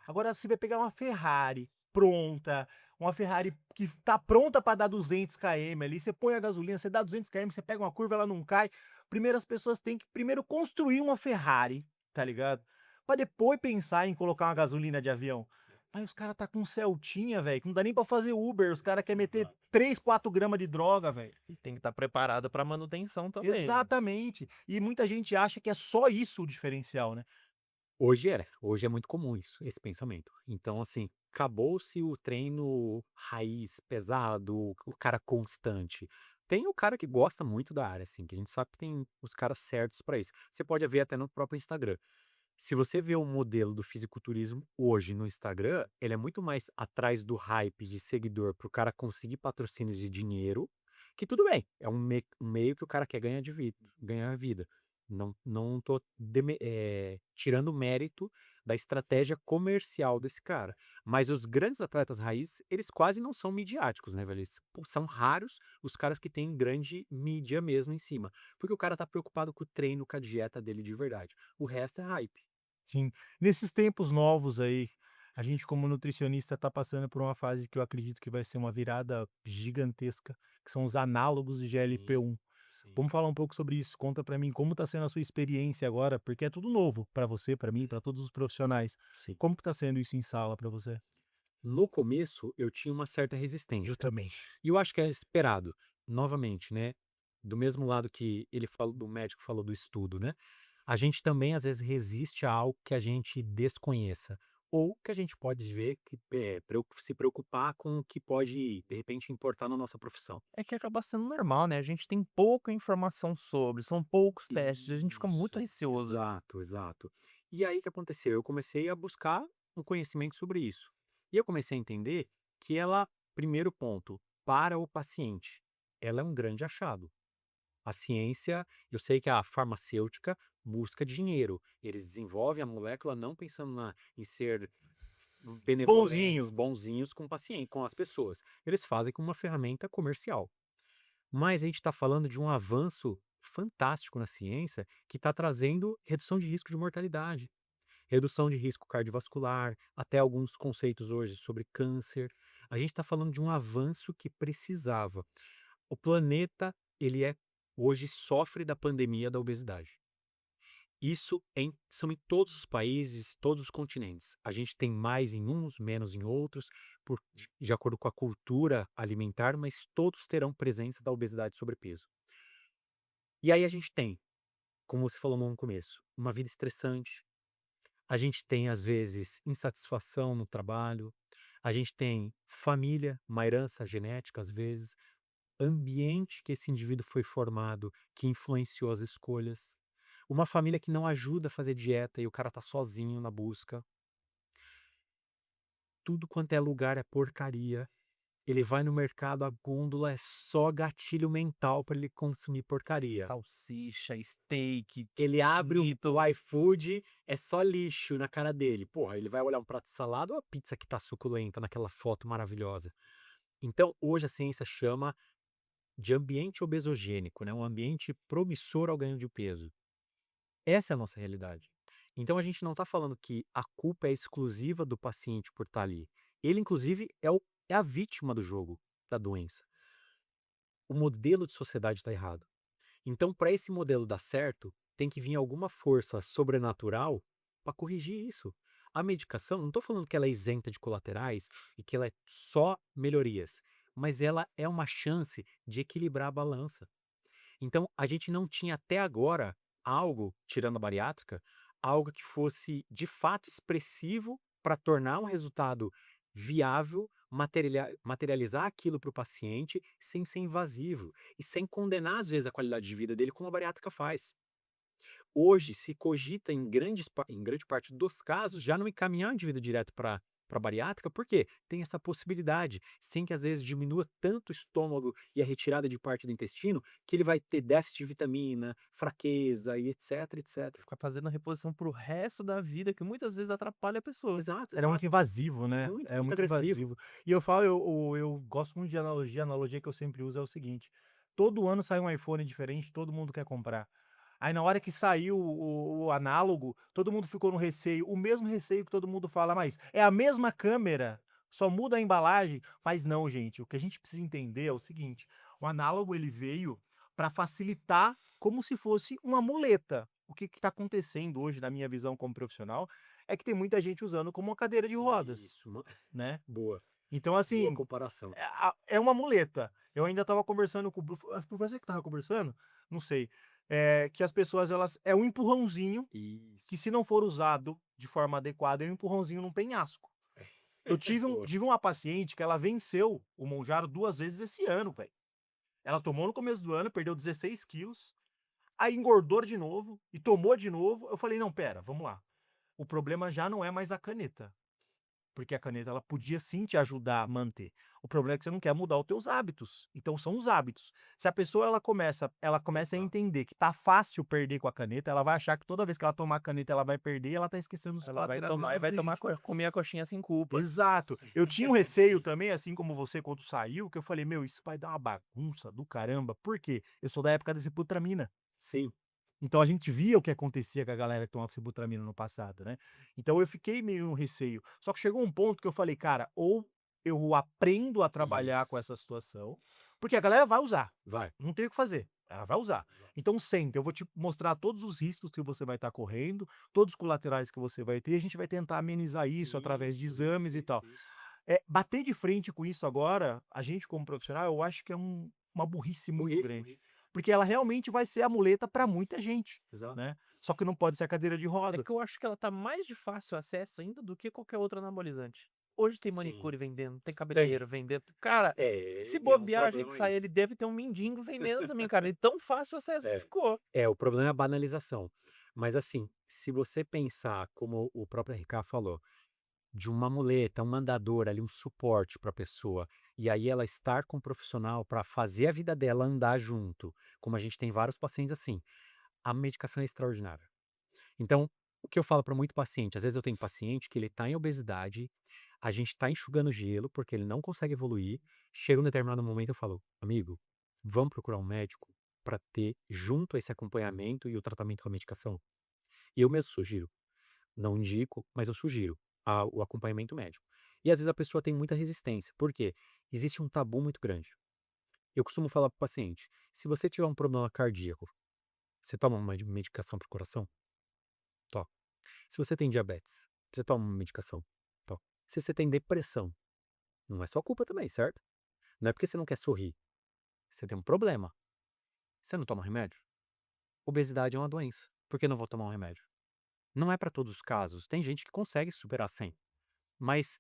Agora, você vai pegar uma Ferrari pronta, uma Ferrari que tá pronta para dar 200 km ali, você põe a gasolina, você dá 200 km, você pega uma curva, ela não cai. Primeiro as pessoas têm que primeiro construir uma Ferrari, tá ligado? Pra depois pensar em colocar uma gasolina de avião. Mas os caras tá com um Celtinha, velho, que não dá nem pra fazer Uber, os caras querem meter Exato. 3, 4 gramas de droga, velho. E tem que estar preparado pra manutenção também. Exatamente. E muita gente acha que é só isso o diferencial, né? Hoje é muito comum isso, esse pensamento. Então, assim, acabou-se o treino raiz, pesado, o cara constante. Tem o cara que gosta muito da área, assim, que a gente sabe que tem os caras certos pra isso. Você pode ver até no próprio Instagram. Se você vê o modelo do fisiculturismo hoje no Instagram, ele é muito mais atrás do hype de seguidor para o cara conseguir patrocínios de dinheiro, que tudo bem, é um meio que o cara quer ganhar de vida, ganhar vida. Não tô tirando mérito da estratégia comercial desse cara. Mas os grandes atletas raiz, eles quase não são midiáticos, né, velho? São raros os caras que têm grande mídia mesmo em cima. Porque o cara tá preocupado com o treino, com a dieta dele de verdade. O resto é hype. Sim. Nesses tempos novos aí, a gente como nutricionista está passando por uma fase que eu acredito que vai ser uma virada gigantesca, que são os análogos de Sim, GLP-1. sim, Vamos falar um pouco sobre isso. Conta para mim como está sendo a sua experiência agora, porque é tudo novo para você, para mim, para todos os profissionais. sim. Como que tá sendo isso em sala para você? No começo, eu tinha uma certa resistência. Também. E eu acho que é esperado. Novamente, né? Do mesmo lado que ele falou, do médico falou do estudo, né? A gente também às vezes resiste a algo que a gente desconheça. Ou que a gente pode ver que se preocupar com o que pode, de repente, importar na nossa profissão. É que acaba sendo normal, né? A gente tem pouca informação sobre, são poucos testes, a gente fica muito Isso, receoso. exato, exato. E aí o que aconteceu? Eu comecei a buscar um conhecimento sobre isso. E eu comecei a entender que ela, primeiro ponto, para o paciente, ela é um grande achado. A ciência, eu sei que a farmacêutica busca dinheiro. Eles desenvolvem a molécula não pensando em ser benevolentes, Bonzinho. bonzinhos com o paciente, com as pessoas. Eles fazem como uma ferramenta comercial. Mas a gente está falando de um avanço fantástico na ciência que está trazendo redução de risco de mortalidade, redução de risco cardiovascular, até alguns conceitos hoje sobre câncer. A gente está falando de um avanço que precisava. O planeta, ele hoje sofre da pandemia da obesidade. Isso são em todos os países, todos os continentes. A gente tem mais em uns, menos em outros, de acordo com a cultura alimentar, mas todos terão presença da obesidade e sobrepeso. E aí a gente tem, como você falou no começo, uma vida estressante. A gente tem, às vezes, insatisfação no trabalho. A gente tem família, uma herança genética, às vezes, ambiente que esse indivíduo foi formado, que influenciou as escolhas. Uma família que não ajuda a fazer dieta e o cara tá sozinho na busca. Tudo quanto é lugar é porcaria. Ele vai no mercado, a gôndola é só gatilho mental para ele consumir porcaria. Salsicha, steak, Ele abre o Cheetos. iFood, é só lixo na cara dele. Porra, ele vai olhar um prato de salada ou a pizza que tá suculenta naquela foto maravilhosa. Então, hoje a ciência chama de ambiente obesogênico, né? Um ambiente promissor ao ganho de peso. Essa é a nossa realidade. Então, a gente não está falando que a culpa é exclusiva do paciente por estar ali. Ele, inclusive, é a vítima do jogo, da doença. O modelo de sociedade está errado. Então, para esse modelo dar certo, tem que vir alguma força sobrenatural para corrigir isso. A medicação, não estou falando que ela é isenta de colaterais e que ela é só melhorias, mas ela é uma chance de equilibrar a balança. Então, a gente não tinha até agora algo, tirando a bariátrica, algo que fosse de fato expressivo para tornar um resultado viável, materializar aquilo para o paciente sem ser invasivo e sem condenar, às vezes, a qualidade de vida dele, como a bariátrica faz. Hoje se cogita em grande parte dos casos já não encaminhar o indivíduo direto para bariátrica, porque tem essa possibilidade, sem que às vezes diminua tanto o estômago e a retirada de parte do intestino, que ele vai ter déficit de vitamina, fraqueza e etc, etc. Ficar fazendo a reposição pro resto da vida, que muitas vezes atrapalha a pessoa. Exato, Era muito exato. invasivo, né? Muito, É muito muito agressivo. invasivo. E eu falo, eu gosto muito de analogia. A analogia que eu sempre uso é o seguinte: todo ano sai um iPhone diferente, todo mundo quer comprar. Aí na hora que saiu o análogo, todo mundo ficou no receio, o mesmo receio que todo mundo fala, mas é a mesma câmera, só muda a embalagem. Mas não, gente, o que a gente precisa entender é o seguinte: o análogo ele veio para facilitar como se fosse uma muleta. O que está acontecendo hoje, na minha visão como profissional, é que tem muita gente usando como uma cadeira de rodas, Isso, né? boa, Então, boa assim, comparação. é uma muleta. Eu ainda estava conversando com o Bruno, foi você que estava conversando? Não sei. Que as pessoas, elas, é um empurrãozinho Isso. que se não for usado de forma adequada, é um empurrãozinho num penhasco. Eu Boa. tive uma paciente que ela venceu o Monjaro 2 vezes esse ano, velho. Ela tomou no começo do ano, perdeu 16 quilos, aí engordou de novo e tomou de novo. Eu falei, não, pera, vamos lá. O problema já não é mais a caneta. Porque a caneta ela podia sim te ajudar a manter. O problema é que você não quer mudar os teus hábitos. Então são os hábitos. Se a pessoa ela começa a entender que tá fácil perder com a caneta, ela vai achar que toda vez que ela tomar a caneta ela vai perder e ela tá esquecendo os Ela vai colaterais lá tomar e na vai tomar, frente. comer a coxinha sem culpa. Exato. Eu tinha um receio também, assim como você, quando saiu, que eu falei, meu, isso vai dar uma bagunça do caramba. Por quê? Eu sou da época da Sibutramina. Sim. Então a gente via o que acontecia com a galera que tomava Sibutramina no passado, né. Então eu fiquei meio no receio. Só que chegou um ponto que eu falei: "Cara, ou eu aprendo a trabalhar com Isso. essa situação", porque a galera vai usar, Vai. não tem o que fazer, ela vai usar. Exato. Então senta, eu vou te mostrar todos os riscos que você vai estar correndo, todos os colaterais que você vai ter, e a gente vai tentar amenizar isso através de exames e tal. Isso. Bater de frente com isso agora, a gente como profissional, eu acho que é uma burrice muito Burrice, grande. burrice. Porque ela realmente vai ser a muleta para Isso. muita gente, Exato. né. Só que não pode ser a cadeira de É rodas. que eu acho que ela tá mais de fácil acesso ainda do que qualquer outro anabolizante. Hoje tem Sim. manicure vendendo, tem Tem. cabeleireiro vendendo. Cara, se É um bobear, a gente problema sai, ele isso. deve ter um mendigo vendendo também, cara. E tão fácil acesso que É. ficou. O problema é a banalização. Mas assim, se você pensar, como o próprio RK falou, de uma muleta, um andador ali, um suporte para a pessoa, e aí ela estar com um profissional para fazer a vida dela andar junto, como a gente tem vários pacientes assim, a medicação é extraordinária. Então, o que eu falo para muito paciente, às vezes eu tenho paciente que ele está em obesidade, a gente está enxugando gelo porque ele não consegue evoluir, chega um determinado momento eu falo, amigo, vamos procurar um médico para ter junto esse acompanhamento e o tratamento com a medicação. E eu mesmo sugiro, não indico, mas eu sugiro o acompanhamento médico. E às vezes a pessoa tem muita resistência, por quê? Existe um tabu muito grande. Eu costumo falar para o paciente, se você tiver um problema cardíaco, você toma uma medicação para o coração? Toma. Se você tem diabetes, você toma uma medicação? Toma. Se você tem depressão, não é sua culpa também, certo? Não é porque você não quer sorrir. Você tem um problema. Você não toma remédio? Obesidade é uma doença. Por que não vou tomar um remédio? Não é para todos os casos. Tem gente que consegue superar sem. Mas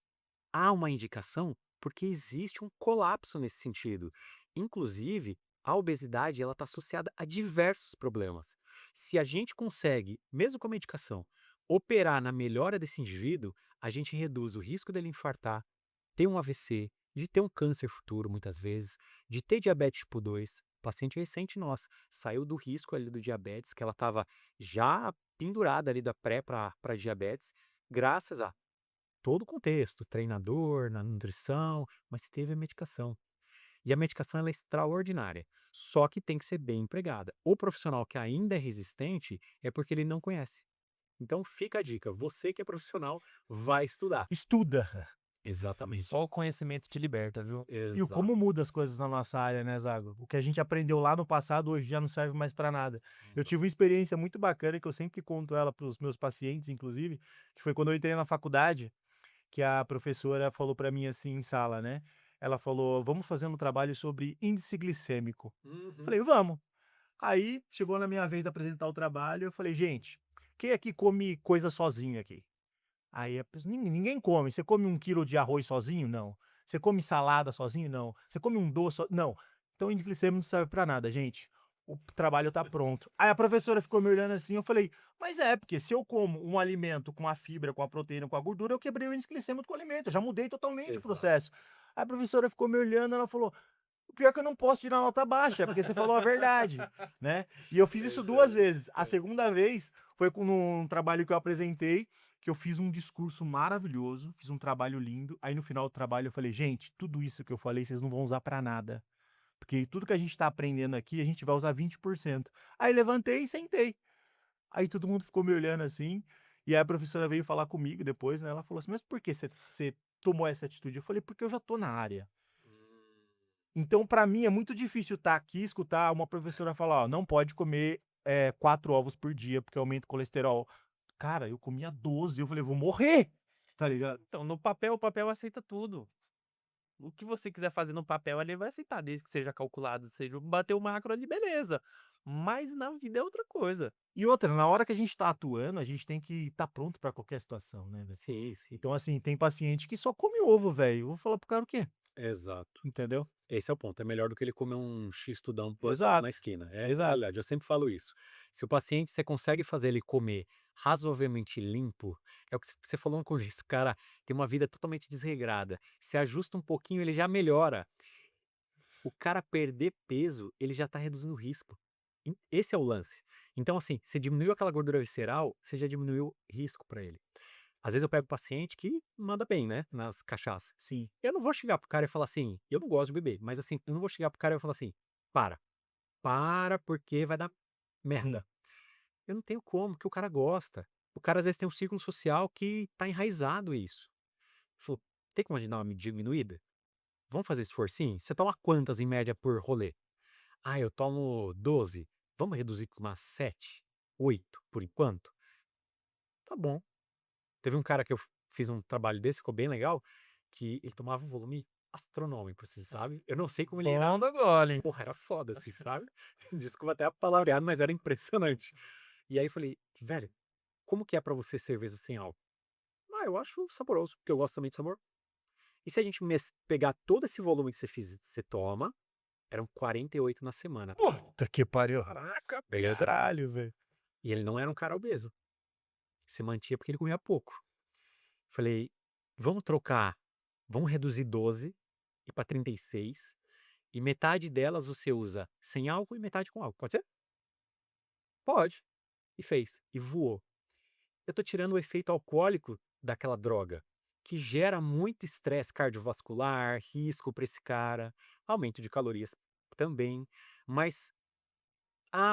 há uma indicação porque existe um colapso nesse sentido. Inclusive, a obesidade ela está associada a diversos problemas. Se a gente consegue, mesmo com a medicação, operar na melhora desse indivíduo, a gente reduz o risco dele infartar, ter um AVC, de ter um câncer futuro, muitas vezes, de ter diabetes tipo 2. Paciente recente nossa, saiu do risco ali do diabetes, que ela estava já pendurada ali da pré para diabetes, graças a todo o contexto, treinador, na nutrição, mas teve a medicação. E a medicação ela é extraordinária, só que tem que ser bem empregada. O profissional que ainda é resistente é porque ele não conhece. Então fica a dica, você que é profissional, vai estudar. Estuda. Exatamente. Só o conhecimento te liberta, viu? E o Exato. como muda as coisas na nossa área, né, Zago? O que a gente aprendeu lá no passado, hoje já não serve mais pra nada. Eu tive uma experiência muito bacana, que eu sempre conto ela pros meus pacientes, inclusive, que foi quando eu entrei na faculdade, que a professora falou pra mim assim em sala, né? Ela falou: vamos fazer um trabalho sobre índice glicêmico. Eu falei, vamos. Aí chegou na minha vez de apresentar o trabalho, eu falei, gente, quem aqui come coisa sozinho aqui? Aí a pessoa, ninguém come. Você come 1 quilo de arroz sozinho? Não. Você come salada sozinho? Não. Você come um doce? Não. Então o índice glicêmico não serve pra nada, gente. O trabalho tá pronto. Aí a professora ficou me olhando assim, eu falei, mas é, porque se eu como um alimento com a fibra, com a proteína, com a gordura, eu quebrei o índice glicêmico com o alimento, eu já mudei totalmente o Exato. processo. Aí a professora ficou me olhando, ela falou, o pior é que eu não posso tirar nota baixa, porque você falou a verdade, né? E eu fiz isso 2 vezes. A segunda vez foi num trabalho que eu apresentei, que eu fiz um discurso maravilhoso, fiz um trabalho lindo. Aí no final do trabalho eu falei, gente, tudo isso que eu falei vocês não vão usar pra nada. Porque tudo que a gente tá aprendendo aqui, a gente vai usar 20%. Aí levantei e sentei. Aí todo mundo ficou me olhando assim. E aí a professora veio falar comigo depois, né? Ela falou assim, mas por que você tomou essa atitude? Eu falei, porque eu já tô na área. Então, pra mim, é muito difícil estar aqui e escutar uma professora falar, ó, não pode comer 4 ovos por dia, porque aumenta o colesterol. Cara, eu comia 12, eu falei, vou morrer, tá ligado? Então, no papel, o papel aceita tudo. O que você quiser fazer no papel, ele vai aceitar, desde que seja calculado, seja bater o macro ali, beleza. Mas na vida é outra coisa. E outra, na hora que a gente tá atuando, a gente tem que estar pronto pra qualquer situação, né, velho? Sim, sim. Então, assim, tem paciente que só come ovo, velho. Eu vou falar pro cara o quê? Exato. Entendeu? Esse é o ponto. É melhor do que ele comer um X-tudão Exato. na esquina. Essa é a Exato. realidade. Eu sempre falo isso. Se o paciente você consegue fazer ele comer razoavelmente limpo, é o que você falou no começo, o cara tem uma vida totalmente desregrada. Se ajusta um pouquinho, ele já melhora. O cara perder peso, ele já tá reduzindo o risco. Esse é o lance. Então, assim, você diminuiu aquela gordura visceral, você já diminuiu o risco pra ele. Às vezes eu pego paciente que manda bem, né, nas cachaças. Sim. Eu não vou chegar pro cara e falar assim, eu não gosto de beber, mas assim, eu não vou chegar pro cara e falar assim, para porque vai dar merda. Eu não tenho como, porque o cara gosta. O cara às vezes tem um círculo social que tá enraizado isso. Falou, tem como a gente dar uma diminuída? Vamos fazer esse esforcinho? Você toma quantas em média por rolê? Ah, eu tomo 12. Vamos reduzir para umas 7, 8 por enquanto? Tá bom. Teve um cara que eu fiz um trabalho desse, ficou bem legal, que ele tomava um volume astronômico, assim, sabe? Eu não sei como ele era. Bom da gole. Porra, era foda, assim, sabe? Desculpa até a palavreada, mas era impressionante. E aí eu falei, velho, como que é pra você cerveja sem álcool? Ah, eu acho saboroso, porque eu gosto também de sabor. E se a gente pegar todo esse volume que você toma, eram 48 na semana. Puta que pariu. Caraca, Caralho, velho. E ele não era um cara obeso. Se mantinha porque ele comia pouco. Falei, vamos trocar, vamos reduzir 12 e para 36 e metade delas você usa sem álcool e metade com álcool. Pode ser? Pode. E fez. E voou. Eu tô tirando o efeito alcoólico daquela droga, que gera muito estresse cardiovascular, risco para esse cara, aumento de calorias também. Mas,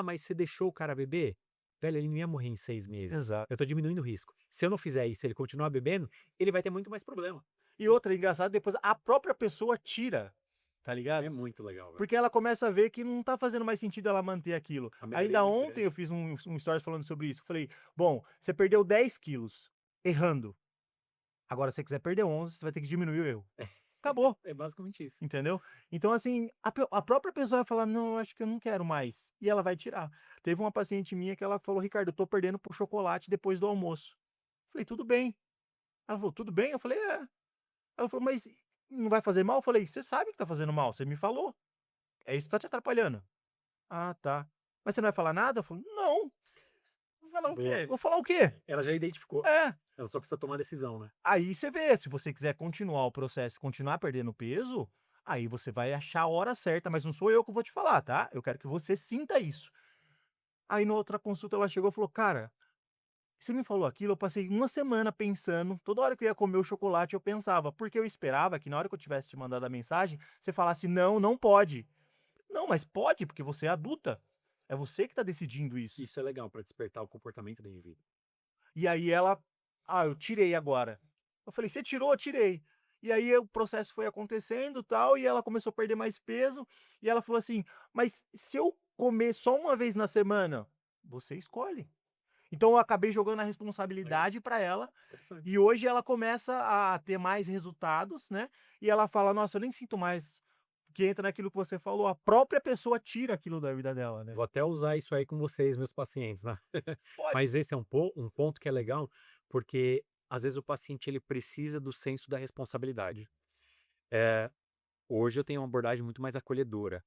mas você deixou o cara beber? Velho, ele não ia morrer em 6 meses. Exato. Eu tô diminuindo o risco. Se eu não fizer isso, ele continuar bebendo, ele vai ter muito mais problema. E outra, engraçado, depois a própria pessoa tira, tá É ligado? muito legal, velho. Porque ela começa a ver que não tá fazendo mais sentido ela manter aquilo. A melhoria Ainda é muito ontem grande. eu fiz um stories falando sobre isso. Eu falei, bom, você perdeu 10 quilos errando. Agora, se você quiser perder 11, você vai ter que diminuir o erro. Acabou, É basicamente isso. entendeu? Então, assim, a própria pessoa vai falar, não, eu acho que eu não quero mais. E ela vai tirar. Teve uma paciente minha que ela falou, Ricardo, eu tô perdendo pro chocolate depois do almoço. Eu falei, tudo bem. Ela falou, tudo bem? Eu falei, é. Ela falou, mas não vai fazer mal? Eu falei, você sabe que tá fazendo mal, você me falou. É isso que tá te atrapalhando. Ah, tá. Mas você não vai falar nada? Eu falei, não. Vou falar o Boa. quê? Vou falar o quê? Ela já identificou. É. Ela só precisa tomar a decisão, né? Aí você vê, se você quiser continuar o processo e continuar perdendo peso, aí você vai achar a hora certa, mas não sou eu que vou te falar, tá? Eu quero que você sinta isso. Aí na outra consulta ela chegou e falou: "Cara, você me falou aquilo, eu passei uma semana pensando, toda hora que eu ia comer o chocolate eu pensava, porque eu esperava que na hora que eu tivesse te mandado a mensagem, você falasse: "Não, não pode". Não, mas pode, porque você é adulta. É você que tá decidindo isso. Isso é legal pra despertar o comportamento do indivíduo. E aí ela: "Ah, eu tirei agora". Eu falei: "Você tirou?" "Eu tirei". E aí o processo foi acontecendo, tal, e ela começou a perder mais peso, e ela falou assim: "Mas se eu comer só uma vez na semana?" "Você escolhe". Então eu acabei jogando a Legal. responsabilidade pra ela, Interessante. e hoje ela começa a ter mais resultados, né, e ela fala: "Nossa, eu nem sinto mais", que entra naquilo que você falou, a própria pessoa tira aquilo da vida dela, né. Vou até usar isso aí com vocês, meus pacientes, né? Pode. Mas esse é um ponto que é legal, porque às vezes o paciente ele precisa do senso da responsabilidade. Eh, Hoje eu tenho uma abordagem muito mais acolhedora,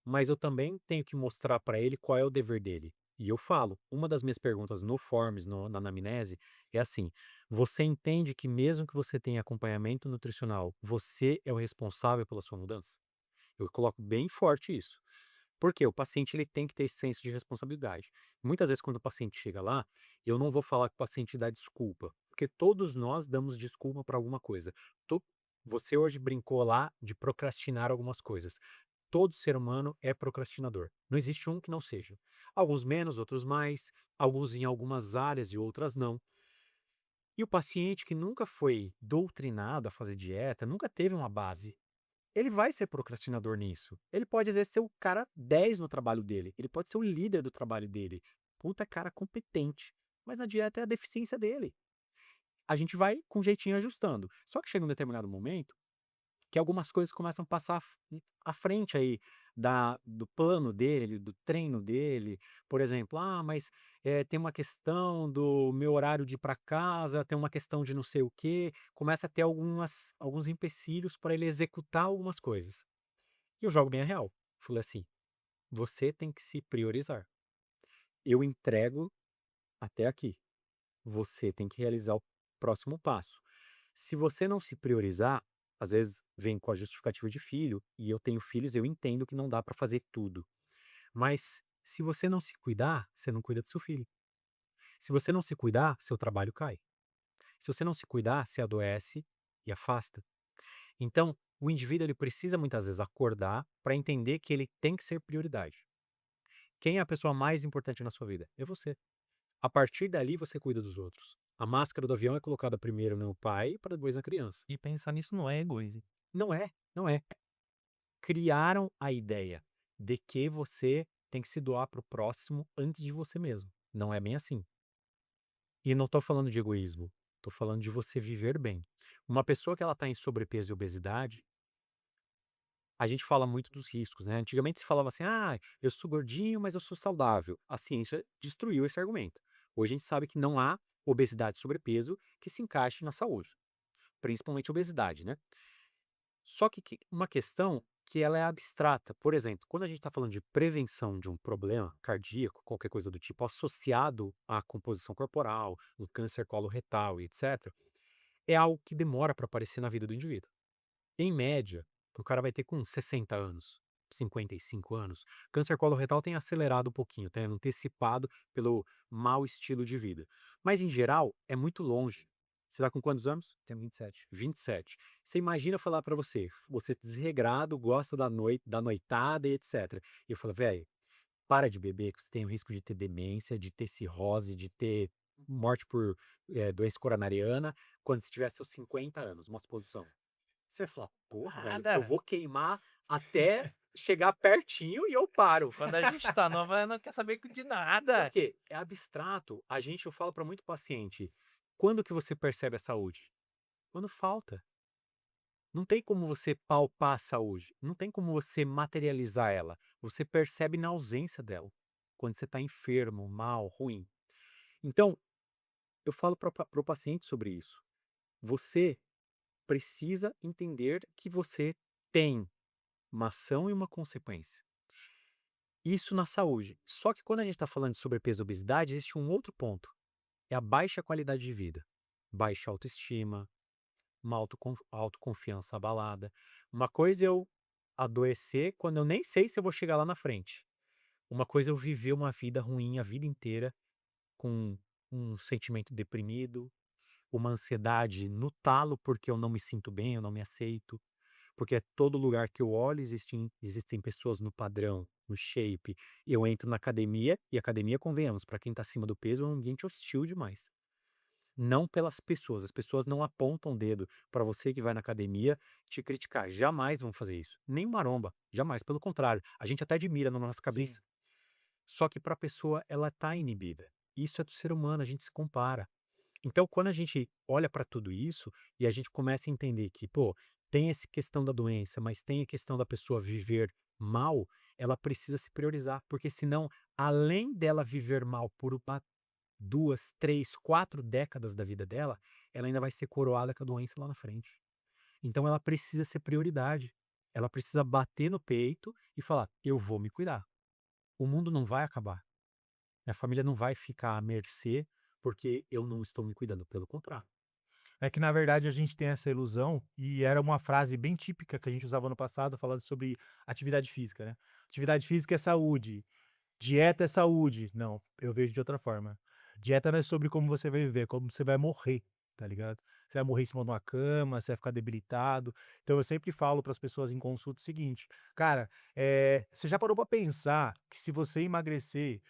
mas eu também tenho que mostrar para ele qual é o dever dele. E eu falo, uma das minhas perguntas no Forms, na anamnese, é assim: você entende que mesmo que você tenha acompanhamento nutricional, você é o responsável pela sua mudança? Eu coloco bem forte isso. Porque o paciente ele tem que ter esse senso de responsabilidade. Muitas vezes quando o paciente chega lá, eu não vou falar que o paciente dá desculpa, porque todos nós damos desculpa para alguma coisa. To- Você hoje brincou lá de procrastinar algumas coisas. Todo ser humano é procrastinador. Não existe um que não seja. Alguns menos, outros mais, alguns em algumas áreas e outras não. E o paciente que nunca foi doutrinado a fazer dieta, nunca teve uma base, ele vai ser procrastinador nisso. Ele pode, às vezes, ser o cara 10 no trabalho dele. Ele pode ser o líder do trabalho dele. Puta cara competente. Mas na dieta é a deficiência dele. A gente vai com jeitinho ajustando. Só que chega um determinado momento que algumas coisas começam a passar à frente aí do plano dele, do treino dele. Por exemplo, mas tem uma questão do meu horário de ir para casa, tem uma questão de não sei o quê. Começa a ter alguns empecilhos para ele executar algumas coisas. E eu jogo bem a real. Falei assim: você tem que se priorizar. Eu entrego até aqui. Você tem que realizar o próximo passo. Se você não se priorizar, às vezes vem com a justificativa de filho, e eu tenho filhos, eu entendo que não dá para fazer tudo. Mas se você não se cuidar, você não cuida do seu filho. Se você não se cuidar, seu trabalho cai. Se você não se cuidar, você adoece e afasta. Então, o indivíduo ele precisa muitas vezes acordar para entender que ele tem que ser prioridade. Quem é a pessoa mais importante na sua vida? É você. A partir dali, você cuida dos outros. A máscara do avião é colocada primeiro no pai para depois na criança. E pensar nisso não é egoísmo. Não é, não é. Criaram a ideia de que você tem que se doar para o próximo antes de você mesmo. Não é bem assim. E não estou falando de egoísmo. Estou falando de você viver bem. Uma pessoa que ela está em sobrepeso e obesidade, a gente fala muito dos riscos, né? Antigamente se falava assim: eu sou gordinho, mas eu sou saudável. A ciência destruiu esse argumento. Hoje a gente sabe que não há obesidade e sobrepeso que se encaixe na saúde, principalmente obesidade, né? Só que uma questão que ela é abstrata. Por exemplo, quando a gente está falando de prevenção de um problema cardíaco, qualquer coisa do tipo, associado à composição corporal, no câncer coloretal e etc., é algo que demora para aparecer na vida do indivíduo. Em média, o cara vai ter com 60 anos, 55 anos. Câncer coloretal tem acelerado um pouquinho, tem antecipado pelo mau estilo de vida. Mas, em geral, é muito longe. Você tá com quantos anos? Tem 27. 27. Você imagina falar pra você é desregrado, gosta da noitada e etc. E eu falo, velho, para de beber, que você tem o risco de ter demência, de ter cirrose, de ter morte por doença coronariana, quando você tiver seus 50 anos, uma suposição. Você fala, porra, velho, eu Nada. vou queimar até chegar pertinho e eu paro. Quando a gente tá nova, não quer saber de Por nada. quê? É abstrato. Eu falo pra muito paciente, quando que você percebe a saúde? Quando falta. Não tem como você palpar a saúde, não tem como você materializar ela. Você percebe na ausência dela, quando você está enfermo, mal, ruim. Então, eu falo para o paciente sobre isso. Você precisa entender que você tem uma ação e uma consequência. Isso na saúde. Só que quando a gente está falando de sobrepeso e obesidade, existe um outro ponto. É a baixa qualidade de vida. Baixa autoestima, uma autoconfiança abalada. Uma coisa é eu adoecer quando eu nem sei se eu vou chegar lá na frente. Uma coisa é eu viver uma vida ruim a vida inteira, com um sentimento deprimido, uma ansiedade no talo porque eu não me sinto bem, eu não me aceito. Porque todo lugar que eu olho existem pessoas no padrão, no shape. E eu entro na academia, e academia, convenhamos, para quem está acima do peso, é um ambiente hostil demais. Não pelas pessoas, as pessoas não apontam o dedo para você que vai na academia te criticar. Jamais vão fazer isso. Nem maromba, jamais. Pelo contrário, a gente até admira na nossa Sim. cabeça. Só que para a pessoa, ela tá inibida. Isso é do ser humano, a gente se compara. Então, quando a gente olha para tudo isso e a gente começa a entender que, pô, tem essa questão da doença, mas tem a questão da pessoa viver mal, ela precisa se priorizar, porque senão, além dela viver mal por uma, 2, 3, 4 décadas da vida dela, ela ainda vai ser coroada com a doença lá na frente. Então, ela precisa ser prioridade. Ela precisa bater no peito e falar: eu vou me cuidar. O mundo não vai acabar. Minha família não vai ficar à mercê porque eu não estou me cuidando. Pelo contrário. É que, na verdade, a gente tem essa ilusão, e era uma frase bem típica que a gente usava no passado, falando sobre atividade física, né? Atividade física é saúde, dieta é saúde. Não, eu vejo de outra forma. Dieta não é sobre como você vai viver, é como você vai morrer, tá ligado? Você vai morrer em cima de uma cama, você vai ficar debilitado. Então eu sempre falo para as pessoas em consulta o seguinte: cara, você já parou para pensar que se você emagrecer,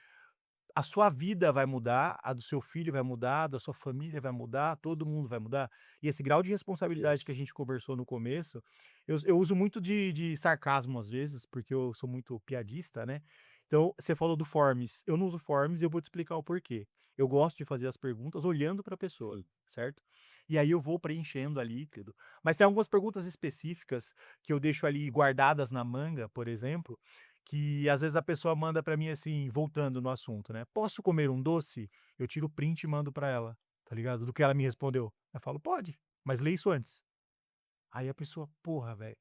a sua vida vai mudar, a do seu filho vai mudar, a da sua família vai mudar, todo mundo vai mudar. E esse grau de responsabilidade que a Isso. gente conversou no começo, eu uso muito de sarcasmo às vezes, porque eu sou muito piadista, né? Então, você falou do Forms. Eu não uso Forms e eu vou te explicar o porquê. Eu gosto de fazer as perguntas olhando para a pessoa, Sim. certo? E aí eu vou preenchendo ali, tudo. Mas tem algumas perguntas específicas que eu deixo ali guardadas na manga, por exemplo, que às vezes a pessoa manda pra mim assim, voltando no assunto, né: "Posso comer um doce?" Eu tiro o print e mando pra ela, tá ligado, do que ela me respondeu. Eu falo: "Pode, mas lê isso antes". Aí a pessoa: "Porra, velho".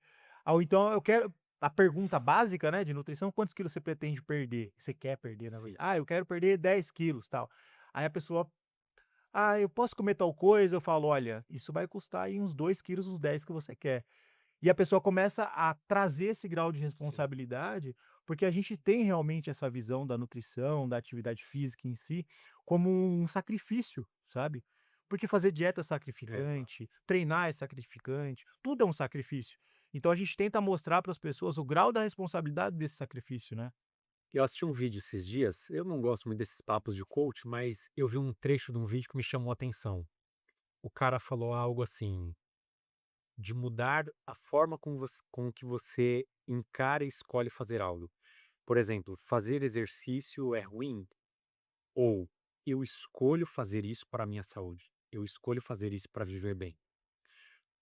Ou então eu quero a pergunta básica, né, de nutrição: "Quantos quilos você pretende perder?" Você quer perder, na Sim. verdade. "Ah, eu quero perder 10 quilos", tal. Aí a pessoa: "Ah, eu posso comer tal coisa?" Eu falo: "Olha, isso vai custar aí uns 2 quilos, os 10 que você quer". E a pessoa começa a trazer esse grau de Sim. responsabilidade, porque a gente tem realmente essa visão da nutrição, da atividade física em si, como um sacrifício, sabe? Porque fazer dieta é Exato. sacrificante, treinar é sacrificante, tudo é um sacrifício. Então a gente tenta mostrar para as pessoas o grau da responsabilidade desse sacrifício, né? Eu assisti um vídeo esses dias, eu não gosto muito desses papos de coach, mas eu vi um trecho de um vídeo que me chamou a atenção. O cara falou algo assim, de mudar a forma com que você encara e escolhe fazer algo. Por exemplo, fazer exercício é ruim? Ou eu escolho fazer isso para a minha saúde. Eu escolho fazer isso para viver bem.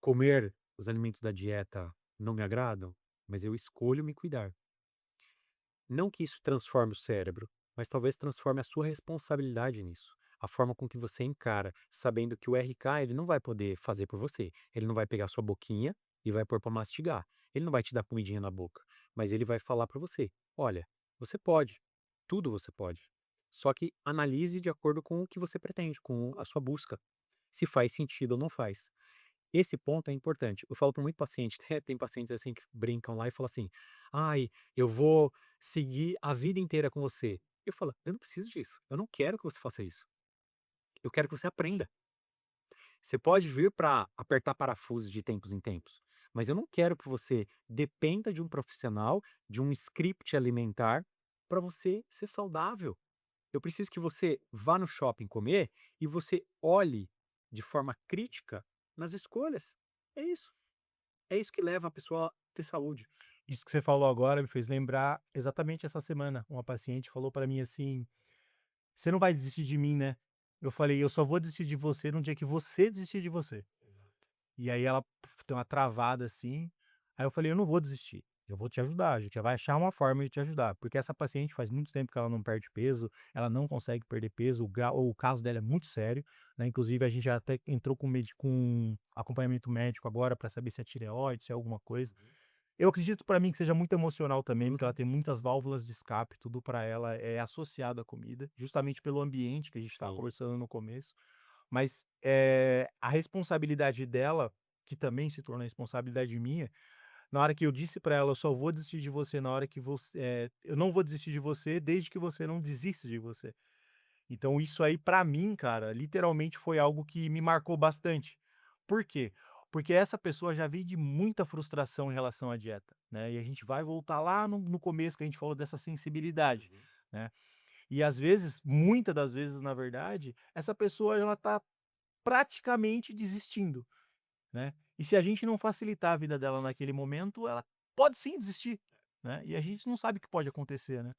Comer os alimentos da dieta não me agradam, mas eu escolho me cuidar. Não que isso transforme o cérebro, mas talvez transforme a sua responsabilidade nisso. A forma com que você encara, sabendo que o RK ele não vai poder fazer por você. Ele não vai pegar sua boquinha e vai pôr para mastigar. Ele não vai te dar comidinha na boca, mas ele vai falar para você: olha, você pode, tudo você pode. Só que analise de acordo com o que você pretende, com a sua busca. Se faz sentido ou não faz. Esse ponto é importante. Eu falo para muito paciente, tem pacientes assim que brincam lá e falam assim: "Ai, eu vou seguir a vida inteira com você". Eu falo: "Eu não preciso disso. Eu não quero que você faça isso. Eu quero que você aprenda. Você pode vir para apertar parafusos de tempos em tempos, mas eu não quero que você dependa de um profissional, de um script alimentar para você ser saudável. Eu preciso que você vá no shopping comer e você olhe de forma crítica nas escolhas". É isso. É isso que leva a pessoa a ter saúde. Isso que você falou agora me fez lembrar exatamente essa semana. Uma paciente falou pra mim assim: "Você não vai desistir de mim, né?" Eu falei: "Eu só vou desistir de você no dia que você desistir de você". Exato. E aí ela deu uma travada assim, aí eu falei: "Eu não vou desistir, eu vou te ajudar, a gente vai achar uma forma de te ajudar", porque essa paciente faz muito tempo que ela não perde peso, ela não consegue perder peso, o caso dela é muito sério, né, inclusive a gente já até entrou com acompanhamento médico agora para saber se é tireoide, se é alguma coisa. Uhum. Eu acredito pra mim que seja muito emocional também, porque ela tem muitas válvulas de escape, tudo pra ela é associado à comida, justamente pelo ambiente que a gente estava Sim. conversando no começo. Mas, a responsabilidade dela, que também se tornou responsabilidade minha, na hora que eu disse pra ela: "Eu só vou desistir de você na hora que eu não vou desistir de você desde que você não desista de você". Então isso aí pra mim, cara, literalmente foi algo que me marcou bastante. Por quê? Porque essa pessoa já veio de muita frustração em relação à dieta, né, e a gente vai voltar lá no começo que a gente falou dessa sensibilidade, Uhum. né. E às vezes, muita das vezes, na verdade, essa pessoa ela tá praticamente desistindo, né. E se a gente não facilitar a vida dela naquele momento, ela pode sim desistir, né, e a gente não sabe o que pode acontecer, né.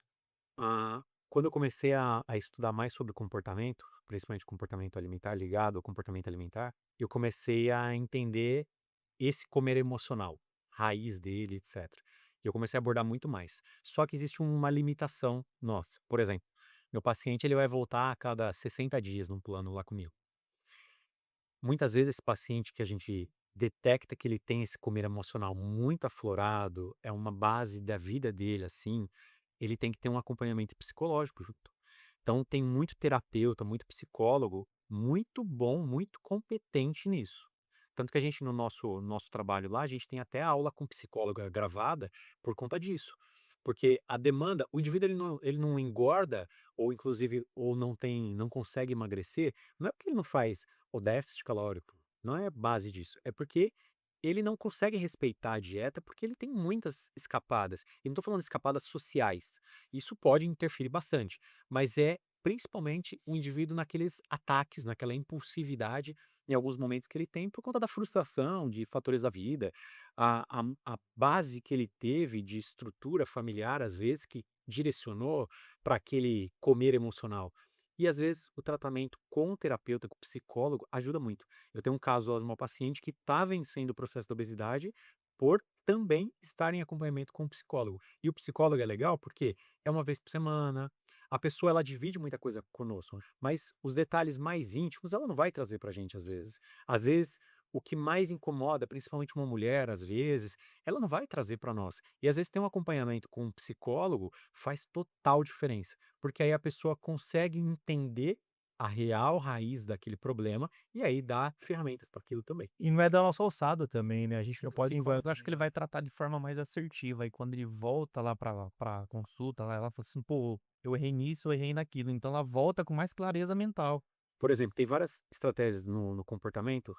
Ah, quando eu comecei a estudar mais sobre comportamento, principalmente comportamento alimentar, ligado ao comportamento alimentar, eu comecei a entender esse comer emocional, raiz dele, etc. E eu comecei a abordar muito mais. Só que existe uma limitação nossa. Por exemplo, meu paciente ele vai voltar a cada 60 dias num plano lá comigo. Muitas vezes esse paciente que a gente detecta que ele tem esse comer emocional muito aflorado, é uma base da vida dele, assim, ele tem que ter um acompanhamento psicológico junto. Então tem muito terapeuta, muito psicólogo, muito bom, muito competente nisso. Tanto que a gente no nosso trabalho lá, a gente tem até aula com psicóloga gravada por conta disso. Porque a demanda, o indivíduo ele não engorda ou inclusive ou não consegue emagrecer, não é porque ele não faz o déficit calórico, não é base disso, é porque ele não consegue respeitar a dieta, porque ele tem muitas escapadas. E não estou falando escapadas sociais. Isso pode interferir bastante, mas é principalmente o indivíduo naqueles ataques, naquela impulsividade, em alguns momentos que ele tem por conta da frustração, de fatores da vida, a base que ele teve de estrutura familiar, às vezes, que direcionou para aquele comer emocional. E às vezes o tratamento com o terapeuta, com o psicólogo, ajuda muito. Eu tenho um caso de uma paciente que está vencendo o processo da obesidade por também estar em acompanhamento com o psicólogo. E o psicólogo é legal porque é uma vez por semana, a pessoa ela divide muita coisa conosco, mas os detalhes mais íntimos ela não vai trazer pra gente às vezes. Às vezes, o que mais incomoda, principalmente uma mulher, às vezes, ela não vai trazer para nós. E às vezes ter um acompanhamento com um psicólogo faz total diferença, porque aí a pessoa consegue entender a real raiz daquele problema e aí dá ferramentas para aquilo também. E não é da nossa alçada também, né, a gente não pode Sim, inva eu acho que ele vai tratar de forma mais assertiva, e quando ele volta lá pra consulta, lá ela fala assim: "Pô, eu errei nisso, eu errei naquilo", então ela volta com mais clareza mental. Por exemplo, tem várias estratégias no comportamento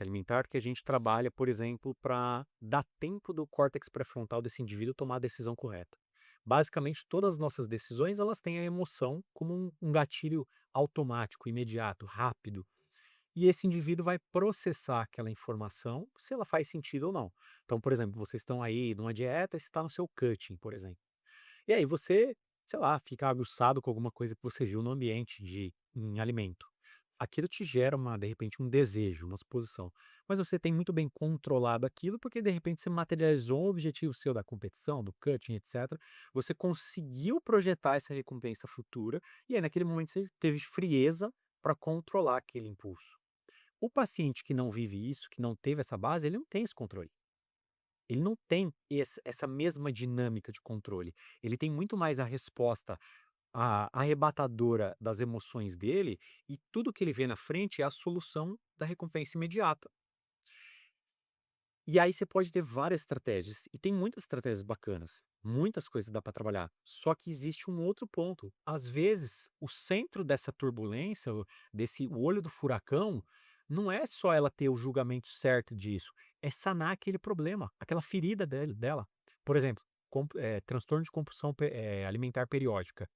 alimentar que a gente trabalha, por exemplo, para dar tempo do córtex pré-frontal desse indivíduo tomar a decisão correta. Basicamente, todas as nossas decisões elas têm a emoção como um gatilho automático, imediato, rápido. E esse indivíduo vai processar aquela informação, se ela faz sentido ou não. Então, por exemplo, vocês estão aí numa dieta e você está no seu cutting, por exemplo. E aí você, sei lá, fica aguçado com alguma coisa que você viu no ambiente em alimento. Aquilo te gera de repente, um desejo, uma suposição. Mas você tem muito bem controlado aquilo, porque de repente você materializou um objetivo seu da competição, do cutting, etc. Você conseguiu projetar essa recompensa futura, e aí naquele momento você teve frieza para controlar aquele impulso. O paciente que não vive isso, que não teve essa base, ele não tem esse controle. Ele não tem essa mesma dinâmica de controle. Ele tem muito mais a resposta arrebatadora das emoções dele, e tudo que ele vê na frente é a solução da recompensa imediata. E aí você pode ter várias estratégias, e tem muitas estratégias bacanas, muitas coisas dá para trabalhar. Só que existe um outro ponto. Às vezes, o centro dessa turbulência, desse o olho do furacão, não é só ela ter o julgamento certo disso, é sanar aquele problema, aquela ferida dela. Por exemplo, transtorno de compulsão alimentar periódica.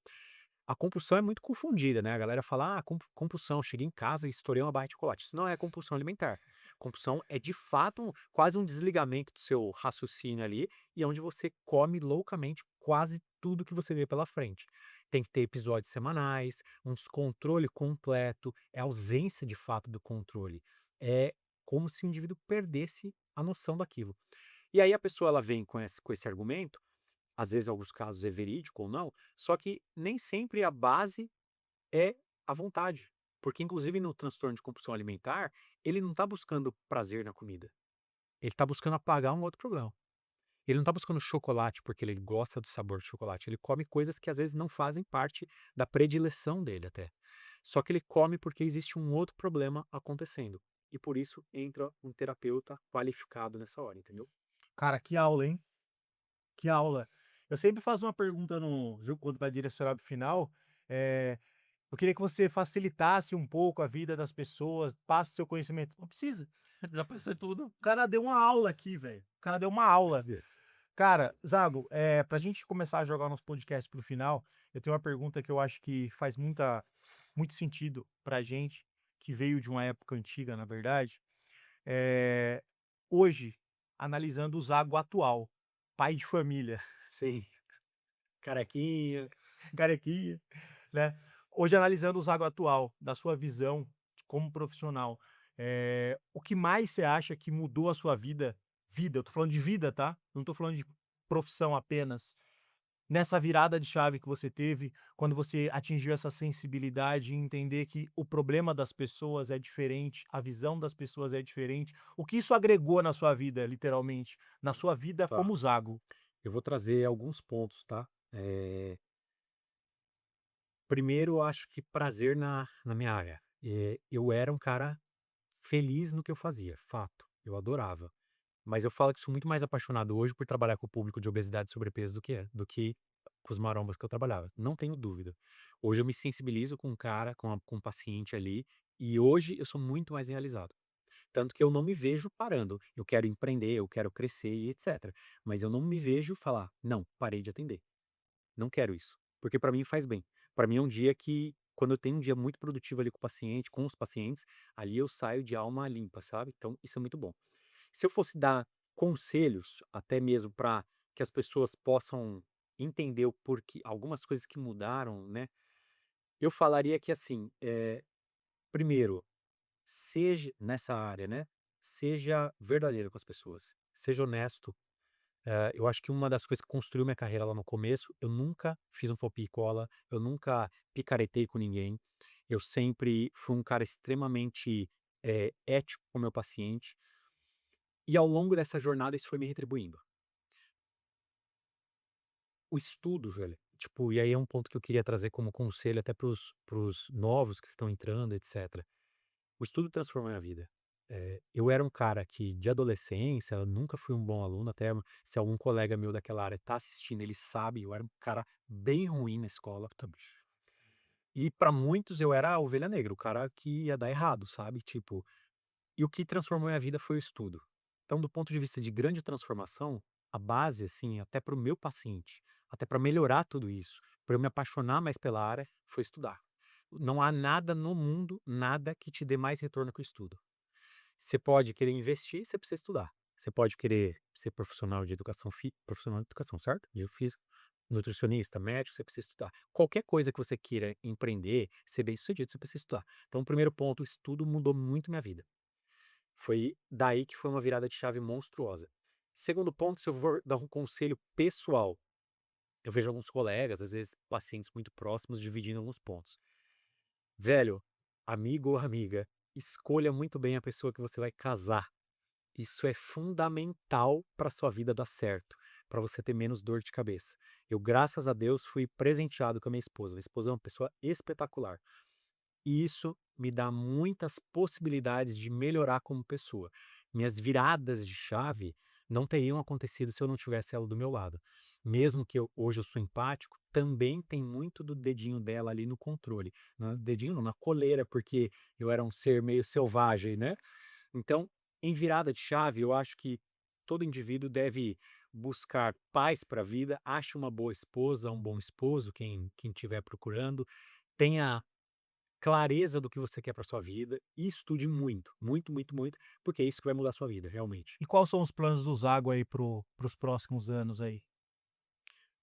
A compulsão é muito confundida, né? A galera fala: "Ah, compulsão, cheguei em casa e estourei uma barra de chocolate". Isso não é compulsão alimentar. Compulsão é de fato quase um desligamento do seu raciocínio ali, e é onde você come loucamente quase tudo que você vê pela frente. Tem que ter episódios semanais, um descontrole completo, é ausência de fato do controle. É como se o indivíduo perdesse a noção daquilo. E aí a pessoa ela vem com esse argumento, às vezes, em alguns casos é verídico ou não, só que nem sempre a base é a vontade. Porque, inclusive, no transtorno de compulsão alimentar, ele não está buscando prazer na comida. Ele está buscando apagar um outro problema. Ele não tá buscando chocolate porque ele gosta do sabor de chocolate, ele come coisas que às vezes não fazem parte da predileção dele até. Só que ele come porque existe um outro problema acontecendo. E por isso entra um terapeuta qualificado nessa hora, entendeu? Cara, que aula, hein? Que aula. Eu sempre faço uma pergunta no jogo quando vai direcionar pro final. eh, eu queria que você facilitasse um pouco a vida das pessoas, passe seu conhecimento. Não precisa. Já pensou em tudo. O cara deu uma aula aqui, velho. O cara deu uma aula. Isso. Cara, Zago, pra gente começar a jogar nosso podcast pro final, eu tenho uma pergunta que eu acho que faz muito sentido pra gente, que veio de uma época antiga, na verdade. Eh, hoje, analisando o Zago atual, pai de família, Sim. Carequinha. carequinha, né? Hoje, analisando o Zago atual, da sua visão como profissional, o que mais você acha que mudou a sua vida? Vida, eu tô falando de vida, tá? Não tô falando de profissão apenas. Nessa virada de chave que você teve, quando você atingiu essa sensibilidade e entender que o problema das pessoas é diferente, a visão das pessoas é diferente, o que isso agregou na sua vida, literalmente, na sua vida Tá. como Zago? Eu vou trazer alguns pontos, tá? Primeiro, eu acho que prazer na minha área. Eu era um cara feliz no que eu fazia, fato. Eu adorava. Mas eu falo que sou muito mais apaixonado hoje por trabalhar com o público de obesidade e sobrepeso do que com os marombas que eu trabalhava. Não tenho dúvida. Hoje eu me sensibilizo com um cara, com um paciente ali, e hoje eu sou muito mais realizado. Tanto que eu não me vejo parando. Eu quero empreender, eu quero crescer e etc. Mas eu não me vejo falar, não, parei de atender. Não quero isso, porque para mim faz bem. Para mim é um dia que, quando eu tenho um dia muito produtivo ali com o paciente, com os pacientes, ali eu saio de alma limpa, sabe? Então isso é muito bom. Se eu fosse dar conselhos, até mesmo para que as pessoas possam entender o porquê, algumas coisas que mudaram, né? Eu falaria que assim, primeiro, seja nessa área, né? Seja verdadeiro com as pessoas, seja honesto. Eu acho que uma das coisas que construiu minha carreira lá no começo, eu nunca fiz um copia e cola, eu nunca picaretei com ninguém. Eu sempre fui um cara extremamente ético com o meu paciente. E ao longo dessa jornada isso foi me retribuindo. O estudo, velho, tipo, e aí é um ponto que eu queria trazer como conselho até pros novos que estão entrando, etc. O estudo transformou a minha vida. Eu era um cara que, de adolescência, eu nunca fui um bom aluno, até se algum colega meu daquela área tá assistindo, ele sabe, eu era um cara bem ruim na escola. Puta, bicho. E para muitos eu era a ovelha negra, o cara que ia dar errado, sabe? Tipo, e o que transformou minha vida foi o estudo. Então, do ponto de vista de grande transformação, a base, assim, até para o meu paciente, até para melhorar tudo isso, para eu me apaixonar mais pela área, foi estudar. Não há nada no mundo, nada que te dê mais retorno que o estudo. Você pode querer investir, você precisa estudar. Você pode querer ser profissional de educação, profissional de educação, certo? De físico, nutricionista, médico, você precisa estudar. Qualquer coisa que você queira empreender, ser bem-sucedido, você precisa estudar. Então, o primeiro ponto, o estudo mudou muito minha vida. Foi daí que foi uma virada de chave monstruosa. Segundo ponto, se eu for dar um conselho pessoal, eu vejo alguns colegas, às vezes pacientes muito próximos, dividindo alguns pontos. Velho, amigo ou amiga, escolha muito bem a pessoa que você vai casar. Isso é fundamental para sua vida dar certo, para você ter menos dor de cabeça. Eu, graças a Deus, fui presenteado com a minha esposa. Minha esposa é uma pessoa espetacular. E isso me dá muitas possibilidades de melhorar como pessoa. Minhas viradas de chave não teriam acontecido se eu não tivesse ela do meu lado. Mesmo que hoje eu sou empático, também tem muito do dedinho dela ali no controle. No dedinho não, na coleira, porque eu era um ser meio selvagem, né? Então, em virada de chave, eu acho que todo indivíduo deve buscar paz para a vida, ache uma boa esposa, um bom esposo, quem estiver procurando, tenha clareza do que você quer para sua vida e estude muito, muito, muito, muito, porque é isso que vai mudar a sua vida, realmente. E quais são os planos do Zago aí pros próximos anos aí?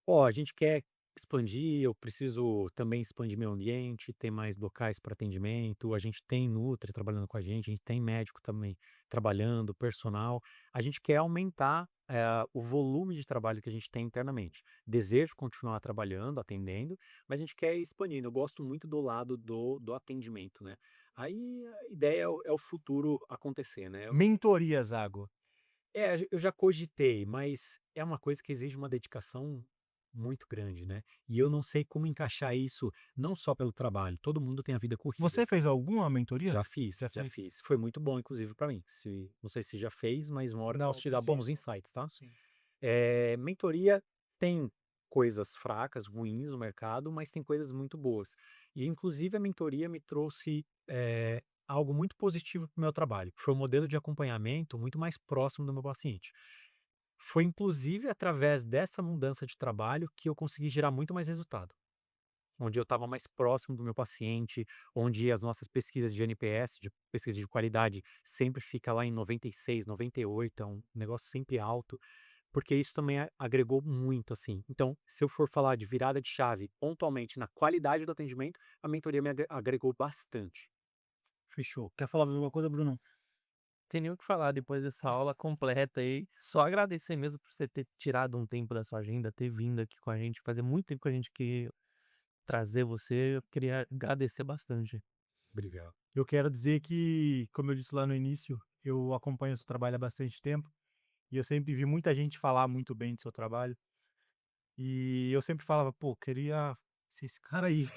Ó, a gente quer expandir, eu preciso também expandir meu ambiente, ter mais locais para atendimento. A gente tem Nutri trabalhando com a gente tem médico também trabalhando, personal. A gente quer aumentar o volume de trabalho que a gente tem internamente. Desejo continuar trabalhando, atendendo, mas a gente quer ir expandindo. Eu gosto muito do lado do atendimento, né? Aí a ideia é o futuro acontecer, né? Mentoria, Zago. Eu já cogitei, mas é uma coisa que exige uma dedicação muito grande, né? E eu não sei como encaixar isso, não só pelo trabalho, todo mundo tem a vida corrida. Você fez alguma mentoria? Já fiz, Já já fez? fiz. Foi muito bom, inclusive, para mim. Não sei se já fez, mas uma hora eu Não, posso te dar bons preciso. insights, tá? Sim. Mentoria tem coisas fracas, ruins no mercado, mas tem coisas muito boas. E, inclusive, a mentoria me trouxe algo muito positivo para o meu trabalho. Foi um modelo de acompanhamento muito mais próximo do meu paciente. Foi, inclusive, através dessa mudança de trabalho que eu consegui gerar muito mais resultado. Onde eu estava mais próximo do meu paciente, onde as nossas pesquisas de NPS, de pesquisa de qualidade, sempre fica lá em 96, 98, é um negócio sempre alto, porque isso também agregou muito, assim. Então, se eu for falar de virada de chave pontualmente na qualidade do atendimento, a mentoria me agregou bastante. Fechou. Quer falar alguma coisa, Bruno? Tem nem o que falar depois dessa aula completa aí. Só agradecer mesmo por você ter tirado um tempo da sua agenda, ter vindo aqui com a gente. Fazia muito tempo que a gente queria trazer você. Eu queria agradecer bastante. Obrigado. Eu quero dizer que, como eu disse lá no início, eu acompanho o seu trabalho há bastante tempo e eu sempre vi muita gente falar muito bem do seu trabalho. E eu sempre falava, pô, queria ser esse cara aí.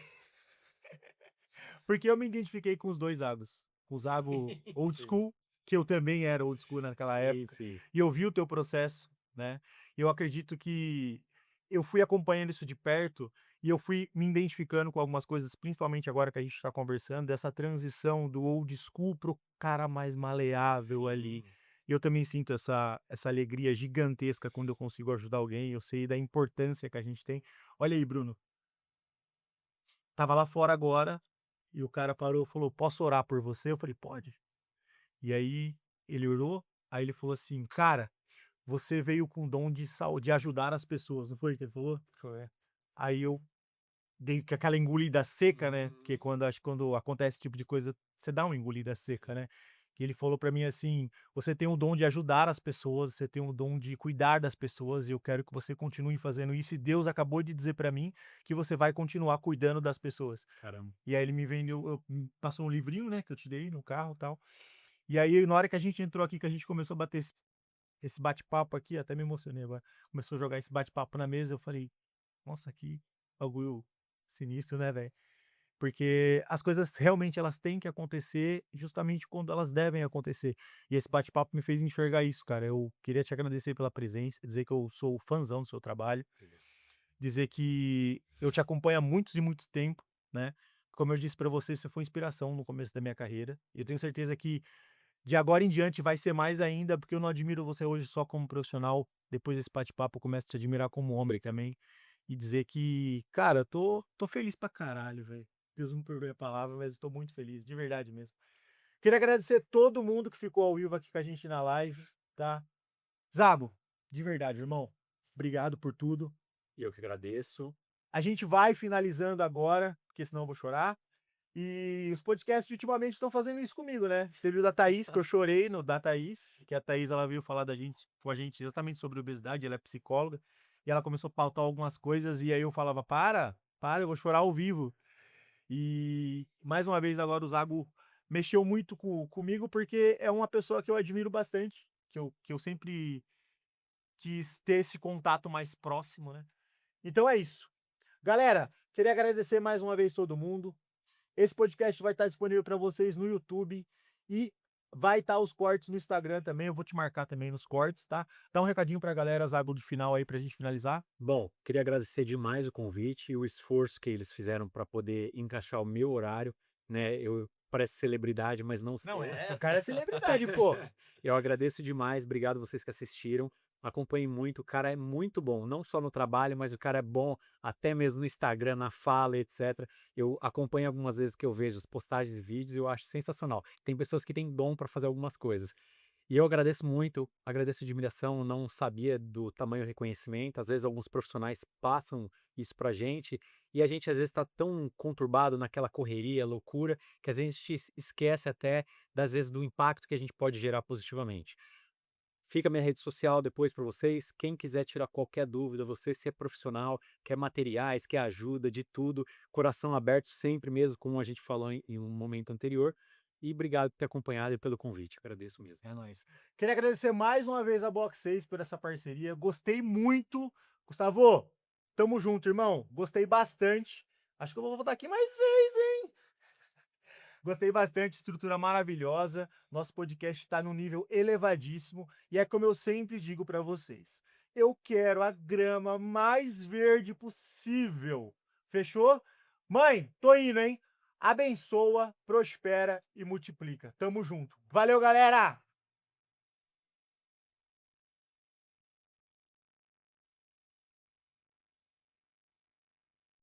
Porque eu me identifiquei com os dois Zagos. Com o Zago old Sim, school, que eu também era old school naquela sim, época, sim. e eu vi o teu processo, né? E eu acredito que eu fui acompanhando isso de perto e eu fui me identificando com algumas coisas, principalmente agora que a gente está conversando, dessa transição do old school pro cara mais maleável ali. Sim. E eu também sinto essa alegria gigantesca quando eu consigo ajudar alguém, eu sei da importância que a gente tem. Olha aí, Bruno, tava lá fora agora e o cara parou e falou: "Posso orar por você?" Eu falei: "Pode". E aí ele orou, aí ele falou assim: "Cara, você veio com o dom de ajudar as pessoas", não foi que ele falou? Foi. Aí eu dei com aquela engolida seca, né, porque Uhum. quando acontece esse tipo de coisa, você dá uma engolida seca, Sim. né. Que ele falou pra mim assim: "Você tem o dom de ajudar as pessoas, você tem o dom de cuidar das pessoas e eu quero que você continue fazendo isso e Deus acabou de dizer pra mim que você vai continuar cuidando das pessoas". Caramba. E aí ele me vendeu passou um livrinho, né, que eu te dei no carro, e tal. E aí na hora que a gente entrou aqui, que a gente começou a bater esse bate-papo aqui, até me emocionei agora, começou a jogar esse bate-papo na mesa, eu falei: "Nossa, que bagulho sinistro, né, velho?". Porque as coisas realmente elas têm que acontecer justamente quando elas devem acontecer. E esse bate-papo me fez enxergar isso, cara. Eu queria te agradecer pela presença, dizer que eu sou fãzão do seu trabalho, dizer que eu te acompanho há muitos e muito tempo, né. Como eu disse pra você foi inspiração no começo da minha carreira, e eu tenho certeza que de agora em diante vai ser mais ainda, porque eu não admiro você hoje só como profissional, depois desse bate-papo eu começo a te admirar como homem também, e dizer que, cara, eu tô feliz pra caralho, velho. Deus me perdoe a palavra, mas eu tô muito feliz, de verdade mesmo. Queria agradecer todo mundo que ficou ao vivo aqui com a gente na live, tá. Zago, de verdade, irmão, obrigado por tudo. E eu que agradeço. A gente vai finalizando agora, porque senão eu vou chorar. E os podcasts ultimamente estão fazendo isso comigo, né? Teve o da Thaís, que eu chorei no da Thaís, que a Thaís ela veio falar com a gente exatamente sobre obesidade, ela é psicóloga, e ela começou a pautar algumas coisas, e aí eu falava, para, eu vou chorar ao vivo. E mais uma vez agora o Zago mexeu muito comigo, porque é uma pessoa que eu admiro bastante, que eu sempre quis ter esse contato mais próximo, né? Então é isso. Galera, queria agradecer mais uma vez todo mundo. Esse podcast vai estar disponível para vocês no YouTube e vai estar os cortes no Instagram também. Eu vou te marcar também nos cortes, tá? Dá um recadinho pra galera, Zago, do final aí pra gente finalizar. Bom, queria agradecer demais o convite e o esforço que eles fizeram para poder encaixar o meu horário, né? Eu pareço celebridade, mas não Não sou. é, o cara é celebridade, pô. Eu agradeço demais, obrigado vocês que assistiram. Acompanhem muito, o cara é muito bom, não só no trabalho, mas o cara é bom até mesmo no Instagram, na fala, etc. Eu acompanho algumas vezes que eu vejo as postagens e vídeos e eu acho sensacional. Tem pessoas que têm dom para fazer algumas coisas. E eu agradeço muito, agradeço de admiração, não sabia do tamanho do reconhecimento. Às vezes alguns profissionais passam isso pra gente e a gente às vezes está tão conturbado naquela correria, loucura, que às vezes a gente esquece até das vezes do impacto que a gente pode gerar positivamente. Fica minha rede social depois para vocês. Quem quiser tirar qualquer dúvida, você se é profissional, quer materiais, quer ajuda, de tudo, coração aberto sempre mesmo, como a gente falou em um momento anterior. E obrigado por ter acompanhado e pelo convite. Agradeço mesmo. É nóis. Queria agradecer mais uma vez a Box 6 por essa parceria. Gostei muito. Gustavo, tamo junto, irmão. Gostei bastante. Acho que eu vou voltar aqui mais vezes, hein? Gostei bastante, estrutura maravilhosa. Nosso podcast está num nível elevadíssimo. E é como eu sempre digo para vocês: eu quero a grama mais verde possível. Fechou? Mãe, tô indo, hein? Abençoa, prospera e multiplica. Tamo junto. Valeu, galera!